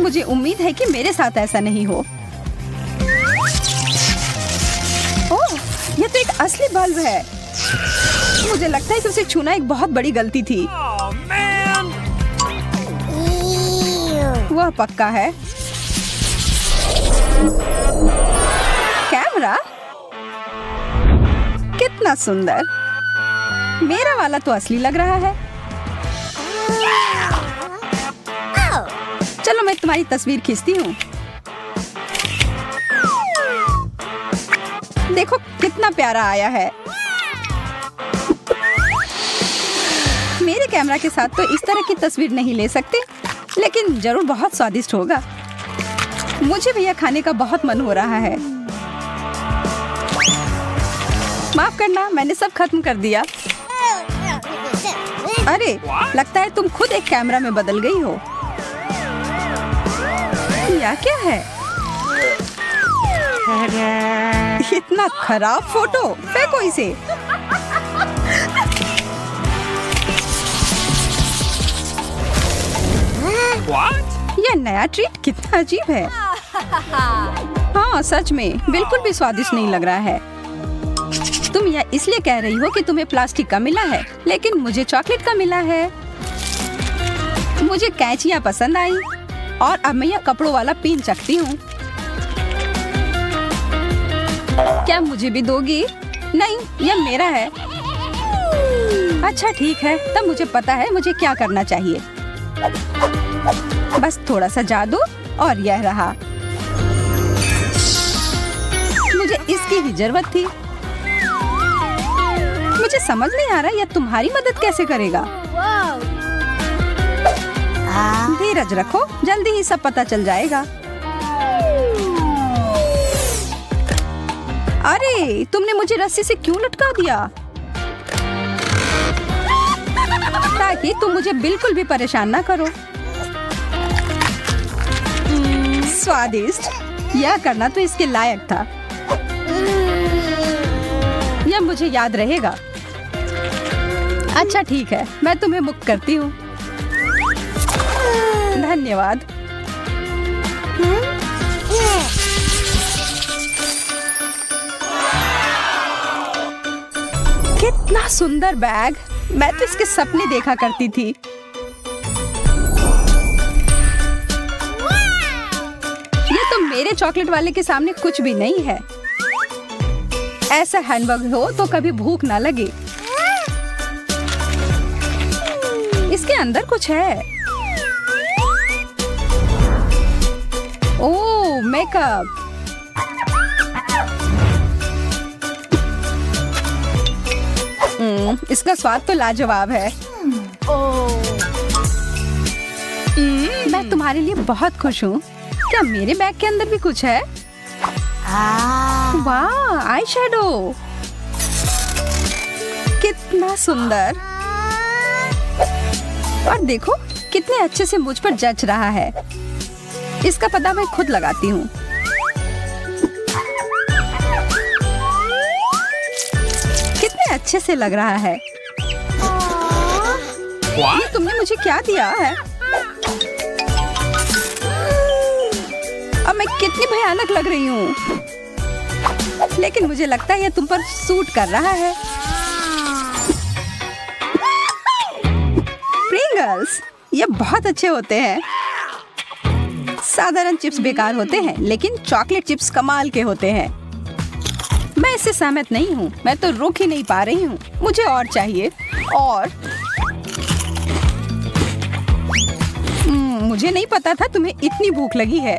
मुझे उम्मीद है कि मेरे साथ ऐसा नहीं हो। ओह, यह तो एक असली बल्ब है। मुझे लगता है कि उसे छूना एक बहुत बड़ी गलती थी। वह पक्का है। कैमरा कितना सुंदर। मेरा वाला तो असली लग रहा है। चलो मैं तुम्हारी तस्वीर खींचती हूँ। देखो कितना प्यारा आया है। मेरे कैमरा के साथ तो इस तरह की तस्वीर नहीं ले सकते, लेकिन जरूर बहुत स्वादिष्ट होगा। मुझे भी यह खाने का बहुत मन हो रहा है। माफ करना, मैंने सब खत्म कर दिया। अरे, लगता है तुम खुद एक कैमरा में बदल गई हो। यह क्या है? इतना खराब फोटो, फेंको इसे। यह नया ट्रीट कितना अजीब है। हाँ, सच में बिल्कुल भी स्वादिष्ट नहीं लग रहा है। तुम यह इसलिए कह रही हो कि तुम्हें प्लास्टिक का मिला है, लेकिन मुझे चॉकलेट का मिला है। मुझे कैंचियाँ पसंद आई और अब मैं यह कपड़ों वाला पिन चखती हूँ। क्या मुझे भी दोगी? नहीं, यह मेरा है। अच्छा ठीक है, तब मुझे पता है मुझे क्या करना चाहिए। बस थोड़ा सा जादू और यह रहा। मुझे इसकी ही जरूरत थी। मुझे समझ नहीं आ रहा यह तुम्हारी मदद कैसे करेगा। धीरज रखो, जल्दी ही सब पता चल जाएगा। अरे, तुमने मुझे रस्सी से क्यों लटका दिया? ताकि तुम मुझे बिल्कुल भी परेशान ना करो। स्वादिष्ट, यह करना तो इसके लायक था। यह मुझे याद रहेगा। अच्छा ठीक है, मैं तुम्हें मुक्त करती हूँ। धन्यवाद। कितना सुंदर बैग, मैं तो इसके सपने देखा करती थी। ये तो मेरे चॉकलेट वाले के सामने कुछ भी नहीं है। ऐसा हैंडबैग हो तो कभी भूख ना लगे। इसके अंदर कुछ है। ओह, मेकअप। इसका स्वाद तो लाजवाब है। मैं तुम्हारे लिए बहुत खुश हूँ। क्या मेरे बैग के अंदर भी कुछ है? वाह, आई शैडो, कितना सुंदर। और देखो कितने अच्छे से मुझ पर जच रहा है। इसका पता मैं खुद लगाती हूँ। कितने अच्छे से लग रहा है। ये तुमने मुझे क्या दिया है? अब मैं कितनी भयानक लग रही हूँ, लेकिन मुझे लगता है ये तुम पर सूट कर रहा है। प्रिंगल्स, ये बहुत अच्छे होते हैं। साधारण चिप्स बेकार होते हैं, लेकिन चॉकलेट चिप्स कमाल के होते हैं। मैं इससे सहमत नहीं हूँ। मैं तो रुक ही नहीं पा रही हूँ। मुझे और चाहिए और मुझे नहीं पता था तुम्हें इतनी भूख लगी है।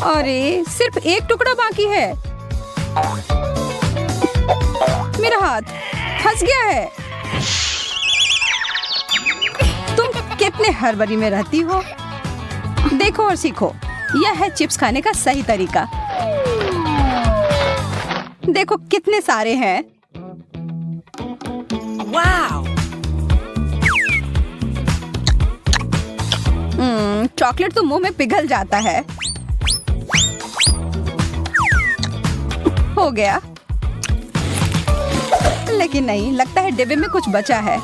अरे सिर्फ एक टुकड़ा बाकी है। मेरा हाथ फंस गया है। तुम कितने हड़बड़ी में रहती हो। देखो और सीखो, यह है चिप्स खाने का सही तरीका। देखो कितने सारे हैं। वाव! चॉकलेट तो मुंह में पिघल जाता है। हो गया, लेकिन नहीं, लगता है डिब्बे में कुछ बचा है।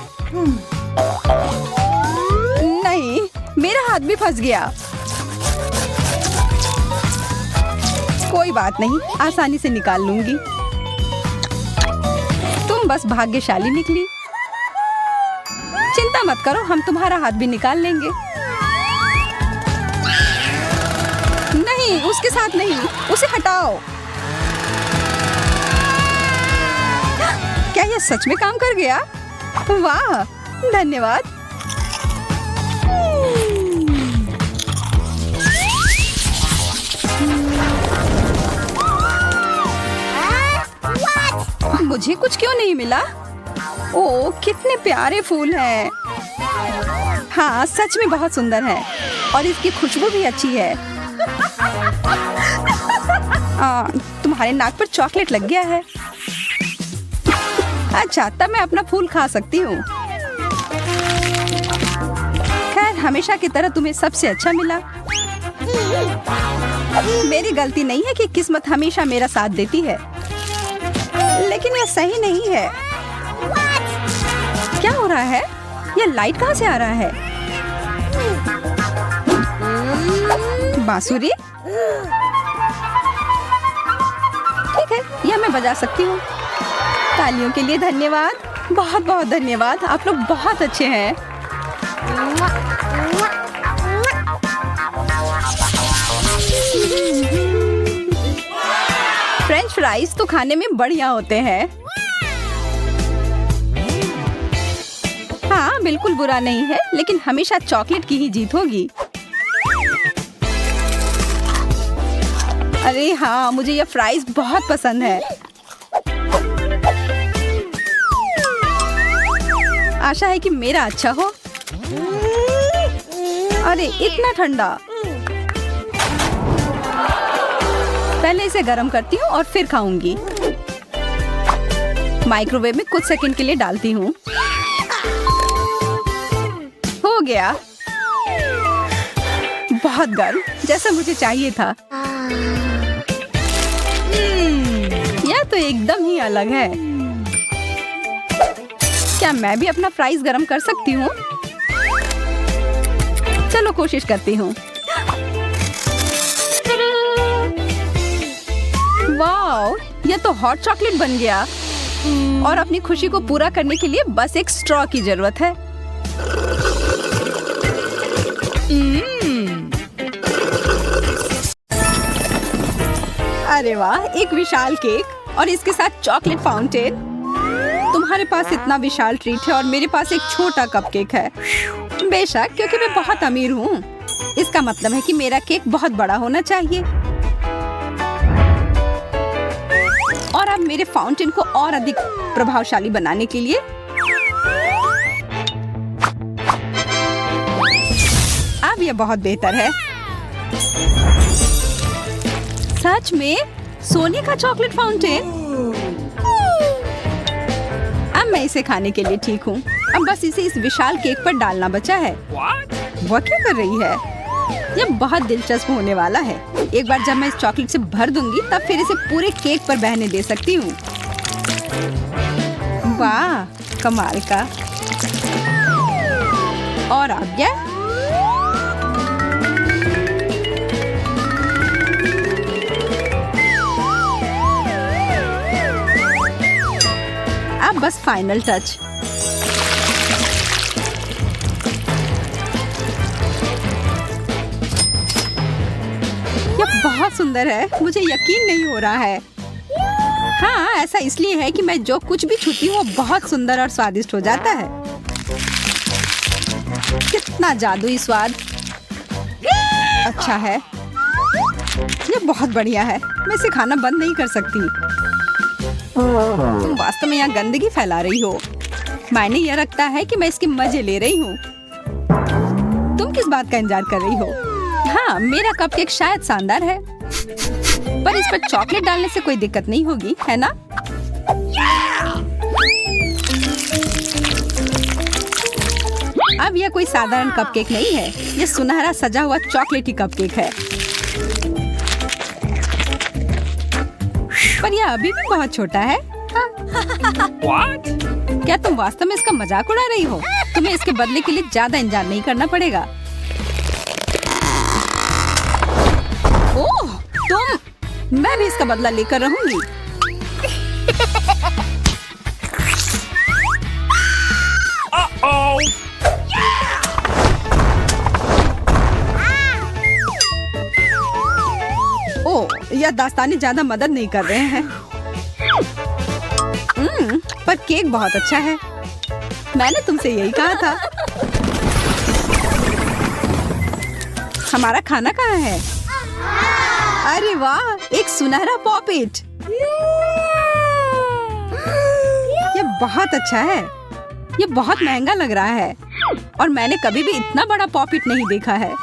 नहीं, मेरा हाथ भी फंस गया। कोई बात नहीं, आसानी से निकाल लूंगी। तुम बस भाग्यशाली निकली। चिंता मत करो, हम तुम्हारा हाथ भी निकाल लेंगे। नहीं, उसके साथ नहीं, उसे हटाओ। क्या यह सच में काम कर गया? वाह, धन्यवाद। मुझे कुछ क्यों नहीं मिला? ओह, कितने प्यारे फूल हैं। हाँ, सच में बहुत सुंदर है और इसकी खुशबू भी अच्छी है। तुम्हारे नाक पर चॉकलेट लग गया है। अच्छा, तब मैं अपना फूल खा सकती हूँ। खैर, हमेशा की तरह तुम्हें सबसे अच्छा मिला। मेरी गलती नहीं है कि किस्मत हमेशा मेरा साथ देती है, लेकिन यह सही नहीं है। क्या हो रहा है? यह लाइट कहाँ से आ रहा है? बांसुरी? ठीक है, यह मैं बजा सकती हूँ। तालियों के लिए धन्यवाद, बहुत बहुत धन्यवाद। आप लोग बहुत अच्छे हैं। फ्रेंच फ्राइज तो खाने में बढ़िया होते हैं। हाँ, बिल्कुल बुरा नहीं है, लेकिन हमेशा चॉकलेट की ही जीत होगी। अरे हाँ, मुझे यह फ्राइज बहुत पसंद है। आशा है कि मेरा अच्छा हो। अरे इतना ठंडा। पहले इसे गर्म करती हूँ और फिर खाऊंगी। माइक्रोवेव में कुछ सेकंड के लिए डालती हूँ। हो गया, बहुत गर्म, जैसा मुझे चाहिए था। यह तो एकदम ही अलग है। क्या मैं भी अपना फ्राइज गरम कर सकती हूँ? चलो कोशिश करती हूँ। वाओ, यह तो हॉट चॉकलेट बन गया। और अपनी खुशी को पूरा करने के लिए बस एक स्ट्रॉ की जरूरत है। अरे वाह, एक विशाल केक और इसके साथ चॉकलेट फाउंटेन। तुम्हारे पास इतना विशाल ट्रीट है और मेरे पास एक छोटा कपकेक है। बेशक, क्योंकि मैं बहुत अमीर हूँ। इसका मतलब है कि मेरा केक बहुत बड़ा होना चाहिए। और अब मेरे फाउंटेन को और अधिक प्रभावशाली बनाने के लिए अब यह बहुत बेहतर है। सच में सोने का चॉकलेट फाउंटेन। अब मैं इसे खाने के लिए ठीक हूँ। अब बस इसे इस विशाल केक पर डालना बचा है। वह क्या कर रही है? यह बहुत दिलचस्प होने वाला है। एक बार जब मैं इस चॉकलेट से भर दूंगी, तब फिर इसे पूरे केक पर बहने दे सकती हूँ। वाह, कमाल का। और अब क्या? अब बस फाइनल टच। सुंदर है, मुझे यकीन नहीं हो रहा है। हाँ, ऐसा इसलिए है कि मैं जो कुछ भी छूती हूँ वो बहुत सुंदर और स्वादिष्ट हो जाता है। कितना जादुई स्वाद। अच्छा है, ये बहुत बढ़िया है। मैं इसे खाना बंद नहीं कर सकती। तुम वास्तव में यहाँ गंदगी फैला रही हो। मायने यह रखता है कि मैं इसके मजे ले रही हूँ। तुम किस बात का इंतजार कर रही हो? हाँ, मेरा कपकेक शायद शानदार है, पर इस पर चॉकलेट डालने से कोई दिक्कत नहीं होगी, है ना? अब यह कोई साधारण कपकेक नहीं है, यह सुनहरा सजा हुआ चॉकलेटी कपकेक है। पर यह अभी भी बहुत छोटा है। क्या तुम वास्तव में इसका मजाक उड़ा रही हो? तुम्हें इसके बदले के लिए ज्यादा इंतजार नहीं करना पड़ेगा। ओह, मैं भी इसका बदला लेकर रहूंगी। ओह, यह दास्तानी ज्यादा मदद नहीं कर रहे हैं। पर केक बहुत अच्छा है। मैंने तुमसे यही कहा था। हमारा खाना कहाँ है? अरे वाह, एक सुनहरा पॉपिट। ये बहुत अच्छा है। ये बहुत महंगा लग रहा है और मैंने कभी भी इतना बड़ा पॉपिट नहीं देखा है।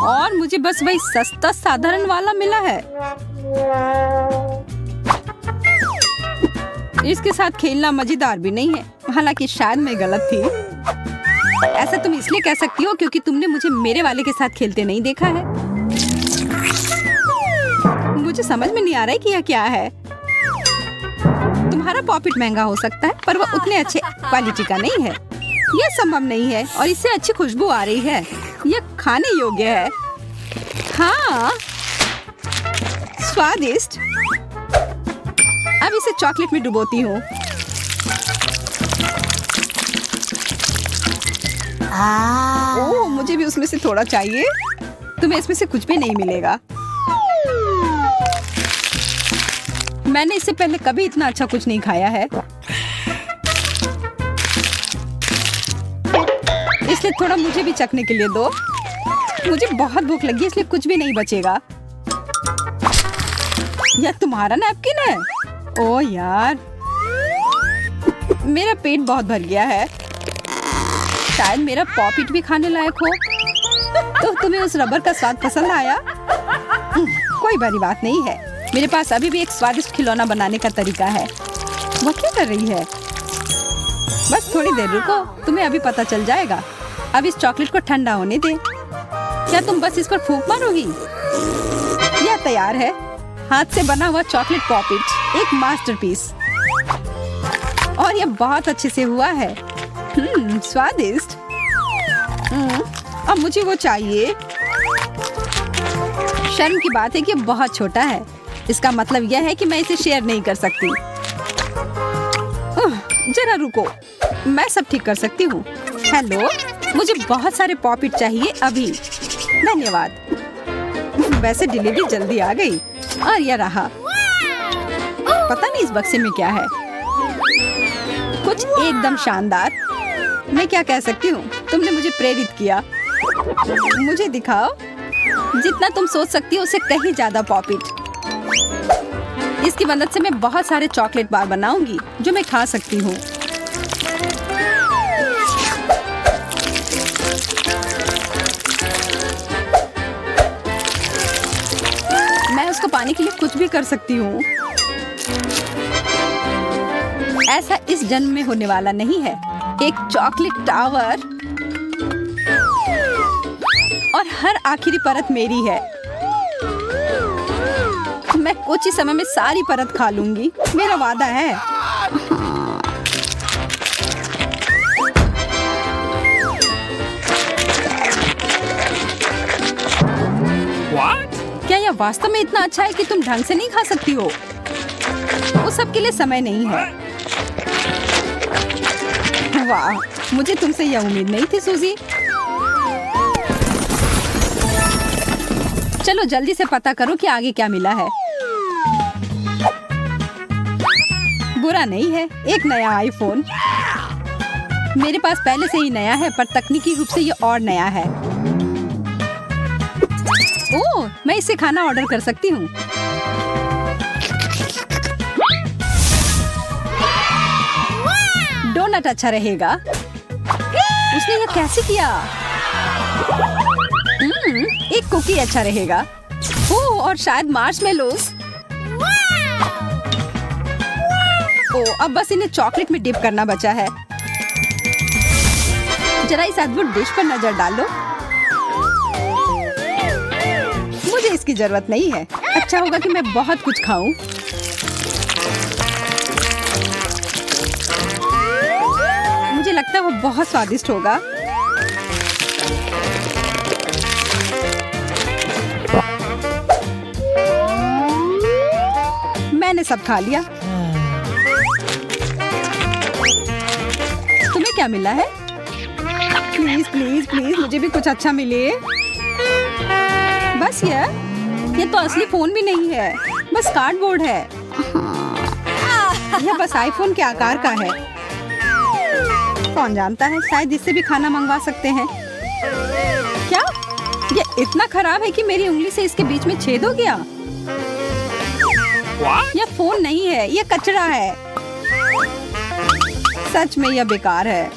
और मुझे बस वही सस्ता साधारण वाला मिला है। इसके साथ खेलना मजेदार भी नहीं है, हालांकि शायद मैं गलत थी। ऐसा तुम इसलिए कह सकती हो क्योंकि तुमने मुझे मेरे वाले के साथ खेलते नहीं देखा है। मुझे समझ में नहीं आ रहा है कि यह क्या है। तुम्हारा पॉपिट महंगा हो सकता है, पर वह उतने अच्छे क्वालिटी का नहीं है। यह संभव नहीं है और इससे अच्छी खुशबू आ रही है। यह खाने योग्य है। हाँ, स्वादिष्ट। अब इसे चॉकलेट में डुबोती हूँ। ओह, मुझे भी उसमें से थोड़ा चाहिए। तुम्हें इसमें से कुछ भी नहीं मिलेगा। मैंने इससे पहले कभी इतना अच्छा कुछ नहीं खाया है। इसलिए थोड़ा मुझे भी चखने के लिए दो। मुझे बहुत भूख लगी, इसलिए कुछ भी नहीं बचेगा। यह तुम्हारा नैपकिन है? ओह यार, मेरा पेट बहुत भर गया है। शायद मेरा पॉपिट भी खाने लायक हो। तो तुम्हें उस रबर का स्वाद पसंद आया? कोई बड़ी बात नहीं है। मेरे पास अभी भी एक स्वादिष्ट खिलौना बनाने का तरीका है। वो क्या कर रही है? बस थोड़ी देर रुको, तुम्हें अभी पता चल जाएगा। अब इस चॉकलेट को ठंडा होने दे। क्या तुम बस इस पर फूंक मारोगी? यह तैयार है। हाथ से बना हुआ चॉकलेट पॉपिट, एक मास्टरपीस। और यह बहुत अच्छे से हुआ है। स्वादिष्ट। अब मुझे वो चाहिए। शर्म की बात है कि यह बहुत छोटा है। इसका मतलब यह है कि मैं इसे शेयर नहीं कर सकती। जरा रुको, मैं सब ठीक कर सकती हूँ। हेलो, मुझे बहुत सारे पॉपिट चाहिए अभी। धन्यवाद। वैसे डिलीवरी जल्दी आ गई। और यह रहा। पता नहीं इस बक्से में क्या है। कुछ एकदम शानदार। मैं क्या कह सकती हूँ, तुमने मुझे प्रेरित किया। मुझे दिखाओ। जितना तुम सोच सकती हो उससे कहीं ज्यादा पॉपिट। इसकी मदद से मैं बहुत सारे चॉकलेट बार बनाऊंगी जो मैं खा सकती हूँ। मैं उसको पाने के लिए कुछ भी कर सकती हूँ। ऐसा इस जन्म में होने वाला नहीं है। एक चॉकलेट टावर और हर आखिरी परत मेरी है। मैं कुछ ही समय में सारी परत खा लूंगी, मेरा वादा है। What? क्या यह वास्तव में इतना अच्छा है कि तुम ढंग से नहीं खा सकती हो? वो सब के लिए समय नहीं है। वाह, मुझे तुमसे यह उम्मीद नहीं थी, सूजी। चलो जल्दी से पता करो कि आगे क्या मिला है। बुरा नहीं है, एक नया आईफोन। मेरे पास पहले से ही नया है, पर तकनीकी रूप से ये और नया है। ओह, मैं इससे खाना ऑर्डर कर सकती हूँ। डोनट अच्छा रहेगा। उसने ये कैसे किया? एक कुकी अच्छा रहेगा। ओह, और शायद मार्शमेलोस। ओह, अब बस इन्हें चॉकलेट में डिप करना बचा है। जरा इस अद्भुत डिश पर नजर डालो। मुझे इसकी जरूरत नहीं है। अच्छा होगा कि मैं बहुत कुछ खाऊं। मुझे लगता है वो बहुत स्वादिष्ट होगा। मैंने सब खा लिया। तुम्हें क्या मिला है? प्लीज प्लीज प्लीज मुझे भी कुछ अच्छा मिले। बस ये तो असली फोन भी नहीं है, बस कार्डबोर्ड है। यह बस आईफोन के आकार का है। कौन जानता है, शायद इससे भी खाना मंगवा सकते हैं। क्या ये इतना खराब है कि मेरी उंगली से इसके बीच में छेद हो गया? यह फोन नहीं है, यह कचरा है। सच में यह बेकार है।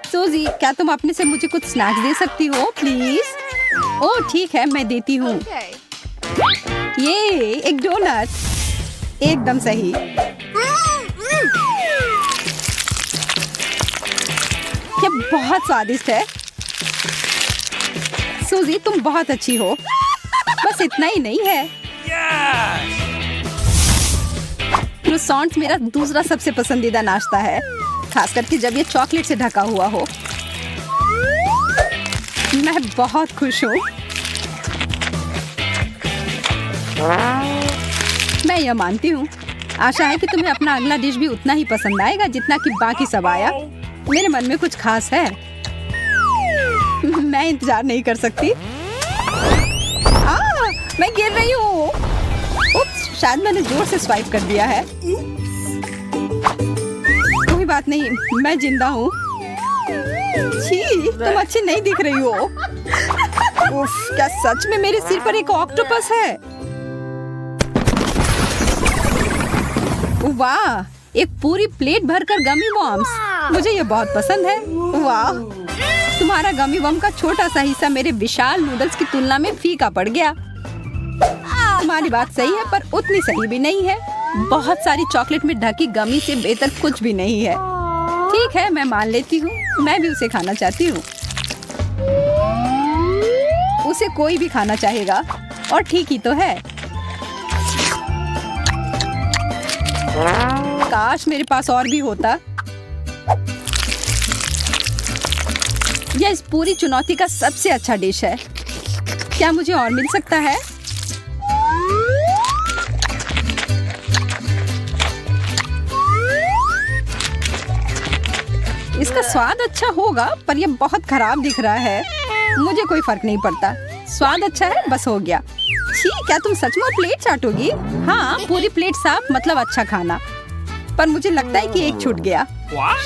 सूजी, क्या तुम अपने से मुझे कुछ स्नैक्स दे सकती हो प्लीज? ओह ठीक है, मैं देती हूँ। ये एक डोनट, एकदम सही। ये बहुत स्वादिष्ट है। सूजी, तुम बहुत अच्छी हो। बस इतना ही नहीं है। क्रोसॉन्ट्स मेरा दूसरा सबसे पसंदीदा नाश्ता है, खास करके जब ये चॉकलेट से ढका हुआ हो। मैं बहुत खुश हूँ। मैं यह मानती हूँ। आशा है कि तुम्हें अपना अगला डिश भी उतना ही पसंद आएगा जितना कि बाकी सब आया। मेरे मन में कुछ खास है। मैं इंतजार नहीं कर सकती। मैं गिर रही हूँ। उप्स, शायद मैंने जोर से स्वाइप कर दिया है। कोई बात नहीं, मैं जिंदा हूँ। छी, तुम अच्छी नहीं दिख रही हो। उफ, क्या सच में मेरे सिर पर एक ऑक्टोपस है? वाह, एक पूरी प्लेट भरकर गमी वॉर्म्स। मुझे ये बहुत पसंद है। वाह, तुम्हारा गमी वॉर्म का छोटा सा हिस्सा मेरे विशाल नूडल्स की तुलना में फीका पड़ गया। तुम्हारी बात सही है, पर उतनी सही भी नहीं है। बहुत सारी चॉकलेट में ढकी गमी से बेहतर कुछ भी नहीं है। ठीक है, मैं मान लेती हूँ। मैं भी उसे खाना चाहती हूँ। उसे कोई भी खाना चाहेगा, और ठीक ही तो है। काश मेरे पास और भी होता। यह इस पूरी चुनौती का सबसे अच्छा डिश है। क्या मुझे और मिल सकता है? इसका स्वाद अच्छा होगा, पर यह बहुत खराब दिख रहा है। मुझे कोई फर्क नहीं पड़ता। स्वाद अच्छा है, बस हो गया। छी, क्या तुम सचमुच प्लेट चाटोगी? हाँ, पूरी प्लेट साफ मतलब अच्छा खाना। पर मुझे लगता है कि एक छूट गया।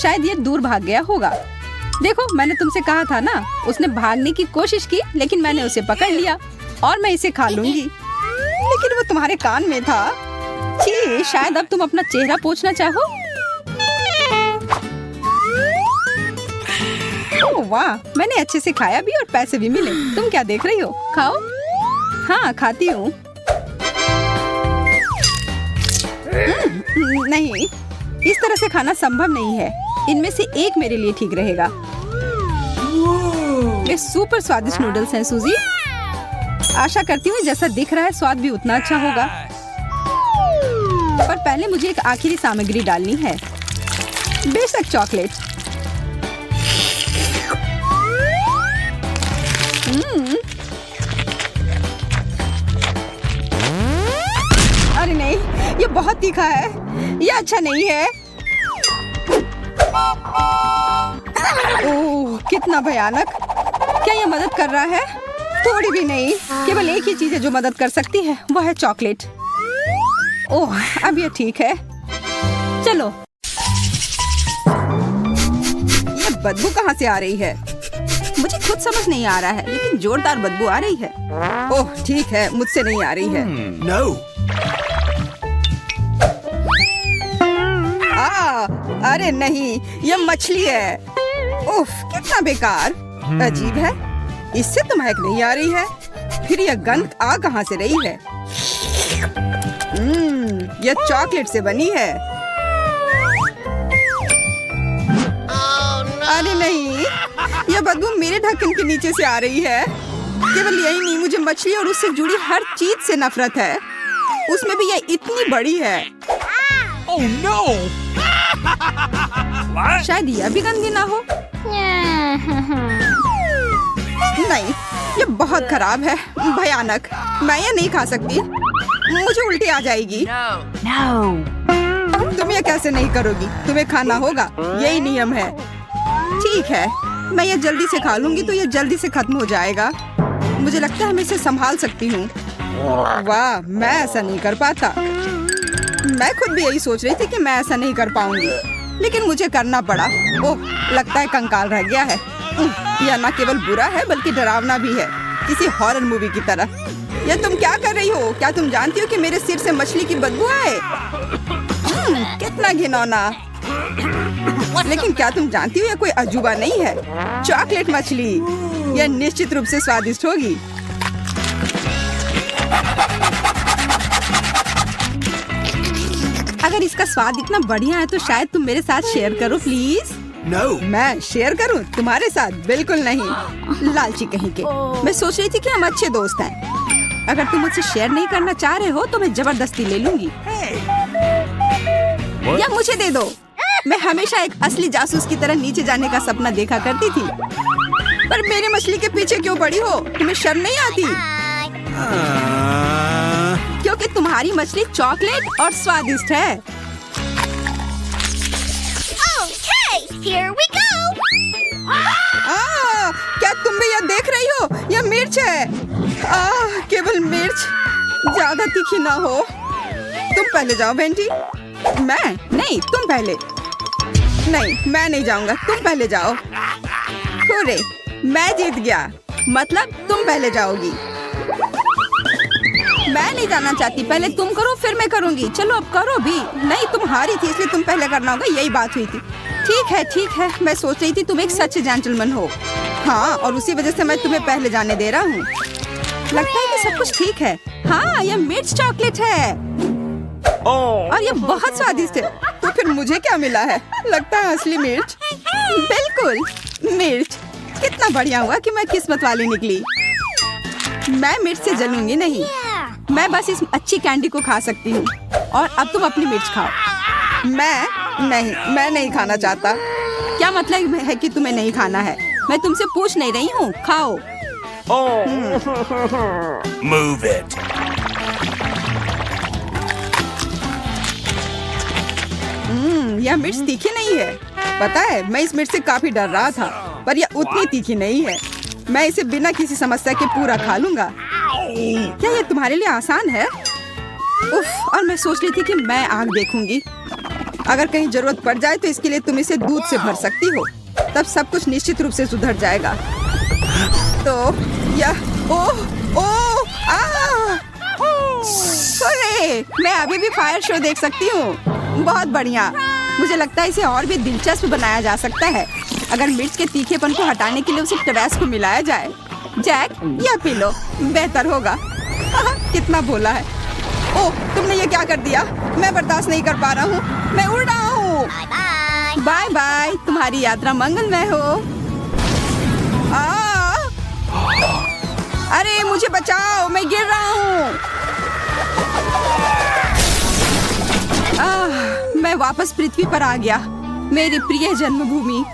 शायद ये दूर भाग गया होगा। देखो, मैंने तुमसे कहा था ना। उसने भागने की कोशिश की, लेकिन मैंने उसे पकड़ लिया और मैं इसे खा लूंगी। लेकिन वो तुम्हारे कान में था। छी, शायद अब तुम अपना चेहरा पोंछना चाहो। ओह वाह, मैंने अच्छे से खाया भी और पैसे भी मिले। तुम क्या देख रही हो? खाओ। हाँ, खाती हूँ। नहीं, इस तरह से खाना संभव नहीं है। इनमें से एक मेरे लिए ठीक रहेगा। ये सुपर स्वादिष्ट नूडल्स हैं सूजी। आशा करती हूँ जैसा दिख रहा है स्वाद भी उतना अच्छा होगा। पर पहले मुझे एक आखिरी सामग्री डालनी है। बेशक चॉकलेट। अरे नहीं, ये बहुत तीखा है। ये अच्छा नहीं है। ओह, कितना भयानक। क्या ये मदद कर रहा है? थोड़ी भी नहीं। केवल एक ही चीज है जो मदद कर सकती है, वो है चॉकलेट। ओह, अब ये ठीक है। चलो। ये बदबू कहाँ से आ रही है? मुझे खुद समझ नहीं आ रहा है, लेकिन जोरदार बदबू आ रही है। ओह ठीक है, मुझसे नहीं आ रही है। No. अरे नहीं, ये मछली है। उफ, कितना बेकार। अजीब है, इससे तो महक नहीं आ रही है। फिर यह गंध आ कहाँ से रही है? यह चॉकलेट से बनी है। अरे नहीं, यह बदबू मेरे ढक्कन के नीचे से आ रही है। केवल यही नहीं, मुझे मछली और उससे जुड़ी हर चीज से नफरत है। उसमें भी यह इतनी बड़ी है। Oh no. What? शायद यह भी गंदी ना हो। नहीं, ये बहुत खराब है, भयानक। मैं ये नहीं खा सकती, मुझे उल्टी आ जाएगी। तुम ये कैसे नहीं करोगी? तुम्हें खाना होगा, यही नियम है। ठीक है, मैं ये जल्दी से खा लूंगी तो ये जल्दी से खत्म हो जाएगा। मुझे लगता है मैं इसे संभाल सकती हूँ। वाह, मैं ऐसा नहीं कर पाता। मैं खुद भी यही सोच रही थी कि मैं ऐसा नहीं कर पाऊंगी, लेकिन मुझे करना पड़ा। ओह, लगता है कंकाल रह गया है। यह न केवल बुरा है बल्कि डरावना भी है, किसी हॉरर मूवी की तरह। यह तुम क्या कर रही हो? क्या तुम जानती हो कि मेरे सिर से मछली की बदबू आए? कितना घिनौना। लेकिन क्या तुम जानती हो यह कोई अजूबा नहीं है? चॉकलेट मछली, यह निश्चित रूप से स्वादिष्ट होगी। अगर इसका स्वाद इतना बढ़िया है तो शायद तुम मेरे साथ शेयर करो प्लीज। No. मैं शेयर करूं तुम्हारे साथ? बिल्कुल नहीं, लालची कहीं के। मैं सोच रही थी कि हम अच्छे दोस्त हैं। अगर तुम मुझसे शेयर नहीं करना चाह रहे हो तो मैं जबरदस्ती ले लूंगी। या मुझे दे दो। मैं हमेशा एक असली जासूस की तरह नीचे जाने का सपना देखा करती थी। पर मेरी मछली के पीछे क्यों पड़ी हो? तुम्हें शर्म नहीं आती? क्योंकि तुम्हारी मछली चॉकलेट और स्वादिष्ट है। Here we go! क्या तुम भी यह देख रही हो? यह मिर्च है। केवल मिर्च, ज्यादा तीखी ना हो। तुम पहले जाओ बेंटी। मैं नहीं, तुम पहले। नहीं, मैं नहीं जाऊंगा, तुम पहले जाओ। हुर्रे, मैं जीत गया। मतलब तुम पहले जाओगी। मैं नहीं जाना चाहती, पहले तुम करो फिर मैं करूंगी। चलो अब करो भी। नहीं, तुम हारी थी इसलिए तुम पहले करना होगा, यही बात हुई थी। ठीक है, मैं सोच रही थी तुम एक सच्चे जेंटलमैन हो। हाँ, और उसी वजह से मैं तुम्हें पहले जाने दे रहा हूँ। लगता है कि सब कुछ ठीक है। हाँ, यह मिर्च चॉकलेट है और यह बहुत स्वादिष्ट है। तो फिर मुझे क्या मिला है? लगता है असली मिर्च। बिल्कुल मिर्च। कितना बढ़िया हुआ कि मैं किस्मत वाली निकली। मैं मिर्च से जलूंगी नहीं, मैं बस इस अच्छी कैंडी को खा सकती हूँ। और अब तुम अपनी मिर्च खाओ। मैं नहीं खाना चाहता। क्या मतलब है कि तुम्हें नहीं खाना है? मैं तुमसे पूछ नहीं रही हूँ, खाओ। Move it. यह मिर्च तीखी नहीं है। पता है, मैं इस मिर्च से काफी डर रहा था, पर यह उतनी तीखी नहीं है। मैं इसे बिना किसी समस्या के पूरा खा लूंगा। क्या ये तुम्हारे लिए आसान है? उफ, और मैं सोच रही थी कि मैं आग देखूंगी। अगर कहीं जरूरत पड़ जाए तो इसके लिए तुम इसे दूध से भर सकती हो, तब सब कुछ निश्चित रूप से सुधर जाएगा। तो यह अरे, मैं अभी भी फायर शो देख सकती हूँ। बहुत बढ़िया। मुझे लगता है इसे और भी दिलचस्प बनाया जा सकता है अगर मिर्च के तीखेपन को हटाने के लिए उसे टबैस्को मिलाया जाए। जैक, यह पी लो, बेहतर होगा। कितना भोला है। ओह, तुमने ये क्या कर दिया? मैं बर्दाश्त नहीं कर पा रहा हूँ, मैं उड़ रहा हूँ। बाय बाय, तुम्हारी यात्रा मंगलमय हो। अरे मुझे बचाओ, मैं गिर रहा हूँ। मैं वापस पृथ्वी पर आ गया, मेरी प्रिय जन्मभूमि।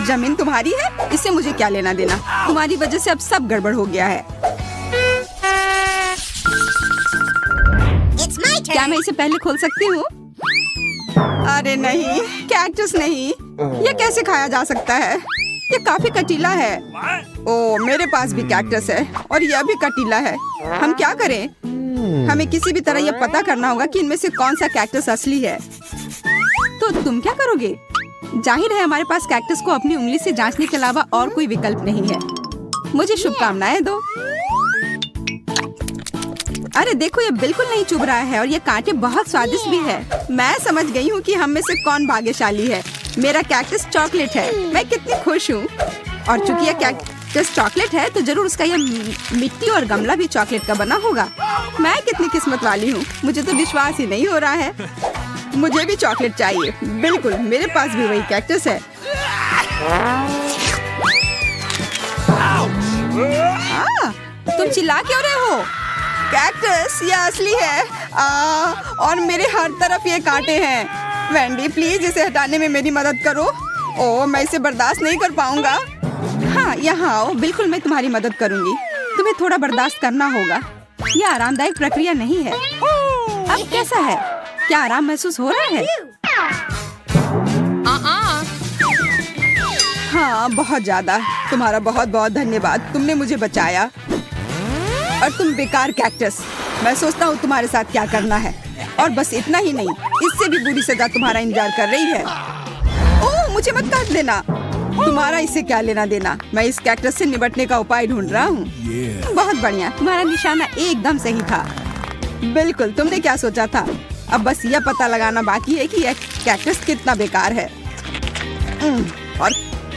जमीन तुम्हारी है, इससे मुझे क्या लेना देना? तुम्हारी वजह से अब सब गड़बड़ हो गया है। क्या मैं इसे पहले खोल सकती हूँ? अरे नहीं, कैक्टस नहीं। यह कैसे खाया जा सकता है? ये काफी कटीला है। ओ, मेरे पास भी कैक्टस है और यह भी कटीला है। हम क्या करें? हमें किसी भी तरह यह पता करना होगा कि इनमें से कौन सा कैक्टस असली है। तो तुम क्या करोगे? जाहिर है हमारे पास कैक्टस को अपनी उंगली से जांचने के अलावा और कोई विकल्प नहीं है। मुझे शुभकामनाएं दो। अरे देखो, ये बिल्कुल नहीं चुभ रहा है और ये कांटे बहुत स्वादिष्ट भी है। मैं समझ गई हूँ कि हम में से कौन भाग्यशाली है। मेरा कैक्टस चॉकलेट है। मैं कितनी खुश हूँ। और चूंकि यह कैक्टस चॉकलेट है तो जरूर उसका यह मिट्टी और गमला भी चॉकलेट का बना होगा। मैं कितनी किस्मत वाली हूँ। मुझे तो विश्वास ही नहीं हो रहा है। मुझे भी चॉकलेट चाहिए। बिल्कुल, मेरे पास भी वही कैक्टस है। तुम चिल्ला क्यों रहे हो? कैक्टस ये असली है। और मेरे हर तरफ ये कांटे हैं। वेंडी, प्लीज इसे हटाने में मेरी मदद करो। ओह, मैं इसे बर्दाश्त नहीं कर पाऊंगा। हाँ, यहाँ आओ। बिल्कुल, मैं तुम्हारी मदद करूंगी। तुम्हें थोड़ा बर्दाश्त करना होगा। यह आरामदायक प्रक्रिया नहीं है। अब कैसा है? क्या आराम महसूस हो रहा है? हाँ, बहुत ज्यादा। तुम्हारा बहुत बहुत धन्यवाद। तुमने मुझे बचाया। और तुम बेकार कैक्टस, मैं सोचता हूँ तुम्हारे साथ क्या करना है। और बस इतना ही नहीं, इससे भी बुरी सजा तुम्हारा इंतजार कर रही है। ओह, मुझे मत काट देना। तुम्हारा इससे क्या लेना देना? मैं इस कैक्टस से निपटने का उपाय ढूंढ रहा हूँ। बहुत बढ़िया, तुम्हारा निशाना एकदम सही था। बिल्कुल, तुमने क्या सोचा था? अब बस यह पता लगाना बाकी है कि यह कैक्टस कितना बेकार है। और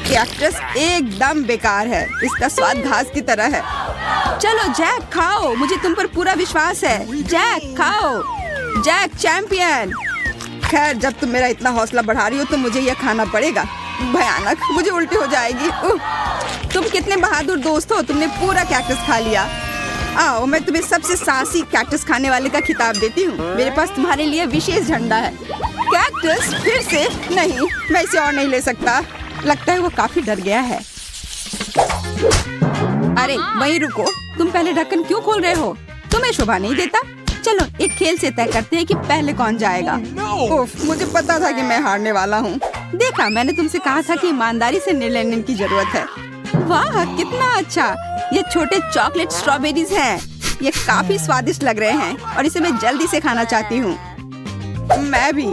कैक्टस एकदम बेकार है। इसका स्वाद घास की तरह है। चलो जैक, खाओ। मुझे तुम पर पूरा विश्वास है। जैक, खाओ। Jack champion. खैर, जब तुम मेरा इतना हौसला बढ़ा रही हो तो मुझे यह खाना पड़ेगा। भयानक, मुझे उल्टी हो जाएगी। तुम कितने बहादुर दोस्त हो। तुमने पूरा कैक्टस खा लिया। आओ, मैं तुम्हें सबसे साहसी कैक्टस खाने वाले का खिताब देती हूँ। मेरे पास तुम्हारे लिए विशेष झंडा है। कैक्टस फिर से नहीं, मैं इसे और नहीं ले सकता। लगता है वो काफी डर गया है। अरे वहीं रुको, तुम पहले ढक्कन क्यों खोल रहे हो? तुम्हें शोभा नहीं देता? चलो एक खेल से तय करते हैं कि पहले कौन जाएगा। उफ, मुझे पता था कि मैं हारने वाला हूँ। देखा, मैंने तुमसे कहा था कि ईमानदारी से निर्णय लेने की जरूरत है। वाह, कितना अच्छा। ये छोटे चॉकलेट स्ट्रॉबेरीज हैं। ये काफी स्वादिष्ट लग रहे हैं और इसे मैं जल्दी से खाना चाहती हूँ। मैं भी।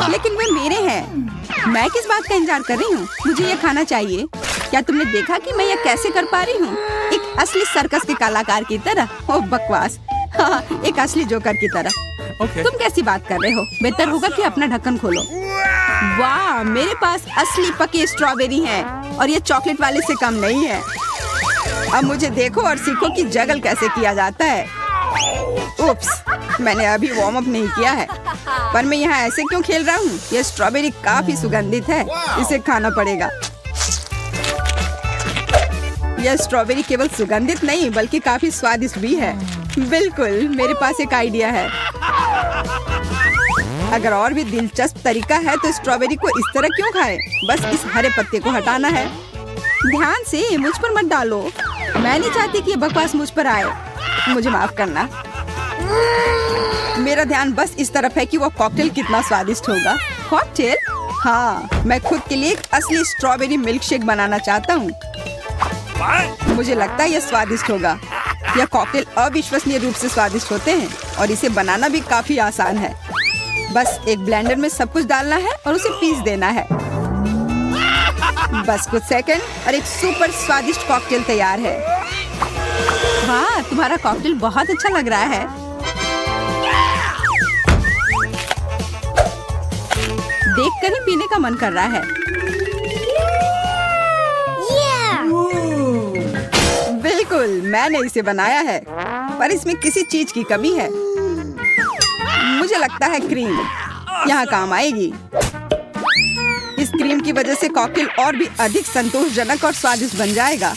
लेकिन वे मेरे हैं। मैं किस बात का इंतजार कर रही हूँ? मुझे ये खाना चाहिए। क्या तुमने देखा कि मैं ये कैसे कर पा रही हूँ? एक असली सर्कस के कलाकार की तरह। ओह बकवास। हाँ, एक असली जोकर की तरह। तुम कैसी बात कर रहे हो? बेहतर होगा कि अपना ढक्कन खोलो। वाह, मेरे पास असली पके स्ट्रॉबेरी हैं और ये चॉकलेट वाले से कम नहीं है। अब मुझे देखो और सीखो कि जगल कैसे किया जाता है। उप्स, मैंने अभी वार्म अप नहीं किया है। पर मैं यहाँ ऐसे क्यों खेल रहा हूँ? ये स्ट्रॉबेरी काफी सुगंधित है। इसे खाना पड़ेगा। यह स्ट्रॉबेरी केवल सुगंधित नहीं बल्कि काफी स्वादिष्ट भी है। बिल्कुल, मेरे पास एक आइडिया है। अगर और भी दिलचस्प तरीका है तो स्ट्रॉबेरी को इस तरह क्यों खाएं? बस इस हरे पत्ते को हटाना है। ध्यान से, मुझ पर मत डालो। मैं नहीं चाहती कि ये बकवास मुझ पर आए। मुझे माफ करना। मेरा ध्यान बस इस तरफ है कि वो कॉकटेल कितना स्वादिष्ट होगा। कॉकटेल? हाँ, मैं खुद के लिए एक असली स्ट्रॉबेरी मिल्क शेक बनाना चाहता हूँ। मुझे लगता है यह स्वादिष्ट होगा। यह कॉकटेल अविश्वसनीय रूप से स्वादिष्ट होते हैं और इसे बनाना भी काफी आसान है। बस एक ब्लेंडर में सब कुछ डालना है और उसे पीस देना है। बस कुछ सेकंड और एक सुपर स्वादिष्ट कॉकटेल तैयार है। वाह, तुम्हारा कॉकटेल बहुत अच्छा लग रहा है। देखकर ही पीने का मन कर रहा है। बिल्कुल, मैंने इसे बनाया है, पर इसमें किसी चीज की कमी है। मुझे लगता है क्रीम यहाँ काम आएगी। इस क्रीम की वजह से कॉकटेल और भी अधिक संतोषजनक और स्वादिष्ट बन जाएगा।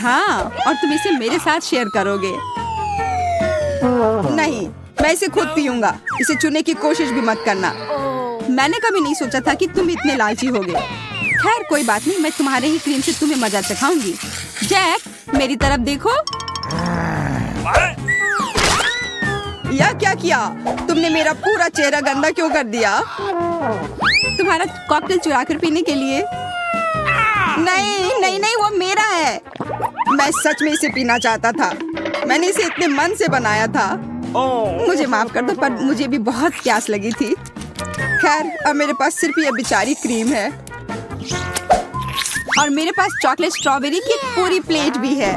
हाँ, और तुम इसे मेरे साथ शेयर करोगे। नहीं, मैं इसे खुद पीऊंगा। इसे चुनने की कोशिश भी मत करना। मैंने कभी नहीं सोचा था कि तुम इतने लालची होगे। खैर कोई बात नहीं, मैं तुम्हारे ही क्रीम से तुम्हें मजा चखाऊंगी। जैक, मेरी तरफ देखो। यह क्या किया? तुमने मेरा पूरा चेहरा गंदा क्यों कर दिया? तुम्हारा कॉकटेल चुरा कर पीने के लिए। नहीं नहीं नहीं, वो मेरा है। मैं सच में इसे पीना चाहता था। मैंने इसे इतने मन से बनाया था। मुझे माफ कर दो, पर मुझे भी बहुत प्यास लगी थी। खैर, अब मेरे पास सिर्फ ये बेचारी क्रीम है और मेरे पास चॉकलेट स्ट्रॉबेरी की पूरी प्लेट भी है।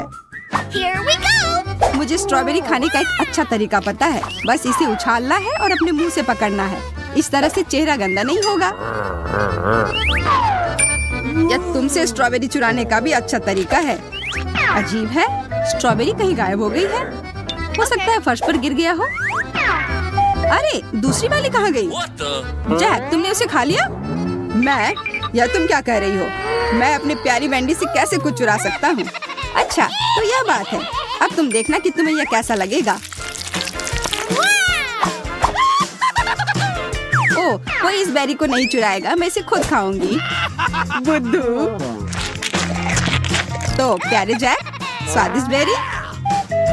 Here we go! मुझे स्ट्रॉबेरी खाने का एक अच्छा तरीका पता है। बस इसे उछालना है और अपने मुंह से पकड़ना है। इस तरह से चेहरा गंदा नहीं होगा। या तुमसे स्ट्रॉबेरी चुराने का भी अच्छा तरीका है। अजीब है, स्ट्रॉबेरी कहीं गायब हो गई है। हो सकता है फर्श पर गिर गया हो। अरे, दूसरी वाली कहाँ गई? What the? जैक, तुमने उसे खा लिया? मैं? या तुम क्या कह रही हो? मैं अपनी प्यारी वेंडी से कैसे कुछ चुरा सकता हूँ? अच्छा, तो यह बात है। अब तुम देखना कि तुम्हें यह कैसा लगेगा। ओह, कोई इस बेरी को नहीं चुराएगा। मैं इसे खुद खाऊंगी। बुद्धू। तो प्यारे जैक, स्वादिष्ट बेरी,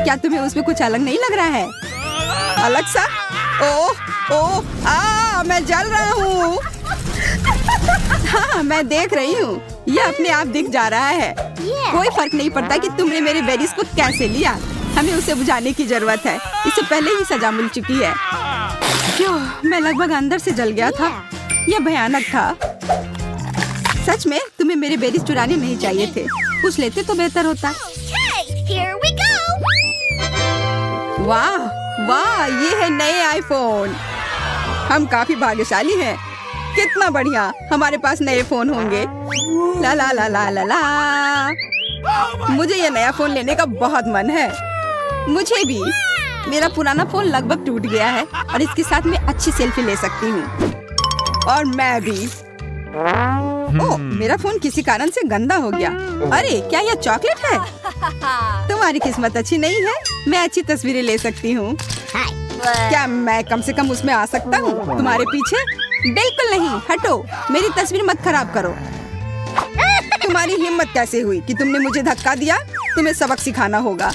क्या तुम्हें उसमें कुछ अलग नहीं लग रहा है? अलग सा? ओह ओह, मैं जल रहा हूँ। हाँ, मैं देख रही हूँ। यह अपने आप दिख जा रहा है। कोई फर्क नहीं पड़ता कि तुमने मेरे बेरीज को कैसे लिया। हमें उसे बुझाने की जरूरत है। इसे पहले ही सजा मिल चुकी है। क्यों, मैं लगभग अंदर से जल गया था। यह भयानक था। सच में तुम्हें मेरे बेरीज चुराने नहीं चाहिए थे। पूछ लेते तो बेहतर होता। Okay, here we go! वाह वाह, ये है नए आईफोन। हम काफी भाग्यशाली हैं। कितना बढ़िया, हमारे पास नए फोन होंगे। ला ला ला ला ला ला। मुझे ये नया फोन लेने का बहुत मन है। मुझे भी। मेरा पुराना फोन लगभग टूट गया है और इसके साथ मैं अच्छी सेल्फी ले सकती हूँ। और मैं भी। ओह, मेरा फोन किसी कारण से गंदा हो गया। अरे, क्या यह चॉकलेट है? तुम्हारी किस्मत अच्छी नहीं है। मैं अच्छी तस्वीरें ले सकती हूँ। क्या मैं कम से कम उसमें आ सकता हूँ तुम्हारे पीछे? बिल्कुल नहीं, हटो। मेरी तस्वीर मत खराब करो। तुम्हारी हिम्मत कैसे हुई कि तुमने मुझे धक्का दिया? तुम्हें सबक सिखाना होगा।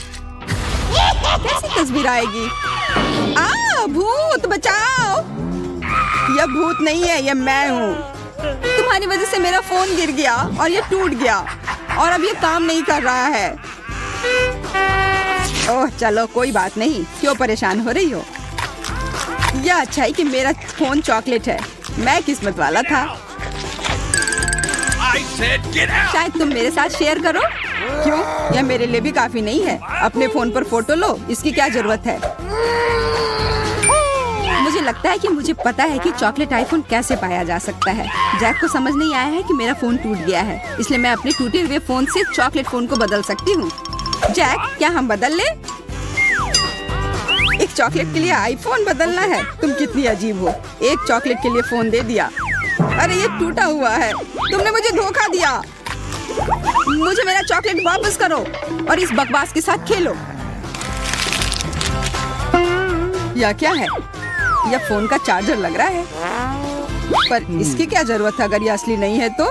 कैसी तस्वीर आएगी? भूत बचाओ! यह भूत नहीं है, यह मैं हूँ। तुम्हारी वजह से मेरा फोन गिर गया और ये टूट गया और अब ये काम नहीं कर रहा है। ओह, चलो कोई बात नहीं। क्यों परेशान हो रही हो? यह अच्छा है कि मेरा फोन चॉकलेट है। मैं किस्मत वाला था। I said get out! शायद तुम मेरे साथ शेयर करो। क्यों? यह मेरे लिए भी काफी नहीं है। अपने फोन पर फोटो लो, इसकी क्या जरूरत है? मुझे लगता है कि मुझे पता है कि चॉकलेट आईफोन कैसे पाया जा सकता है। जैक को समझ नहीं आया है कि मेरा फोन टूट गया है, इसलिए मैं अपने टूटे हुए फोन से चॉकलेट फोन को बदल सकती हूँ। जैक, क्या हम बदल ले? एक चॉकलेट के लिए आईफोन बदलना है? तुम कितनी अजीब हो। एक चॉकलेट के लिए फोन दे दिया। अरे, ये टूटा हुआ है। तुमने मुझे धोखा दिया। मुझे मेरा चॉकलेट वापस करो और इस बकवास के साथ खेलो। यह क्या है? यह फोन का चार्जर लग रहा है, पर इसकी क्या जरूरत है? अगर यह असली नहीं है तो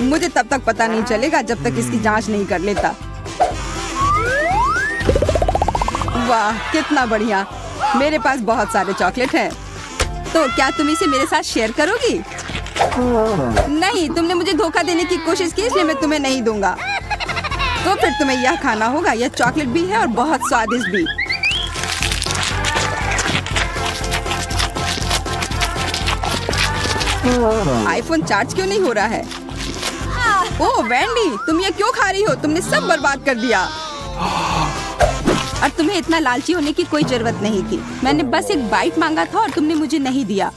मुझे तब तक पता नहीं चलेगा जब तक इसकी जांच नहीं कर लेता। वाह, कितना बढ़िया। मेरे पास बहुत सारे चॉकलेट हैं। तो क्या तुम इसे मेरे साथ शेयर करोगी? नहीं, तुमने मुझे धोखा देने की कोशिश की, इसलिए मैं तुम्हें नहीं दूंगा। तो फिर तुम्हें यह खाना होगा। यह चॉकलेट भी है और बहुत स्वादिष्ट भी। आईफोन चार्ज क्यों नहीं हो रहा है? ओह वेंडी, तुम ये क्यों खा रही हो? तुमने सब बर्बाद कर दिया। और तुम्हें इतना लालची होने की कोई जरूरत नहीं थी। मैंने बस एक बाइट मांगा था और तुमने मुझे नहीं दिया।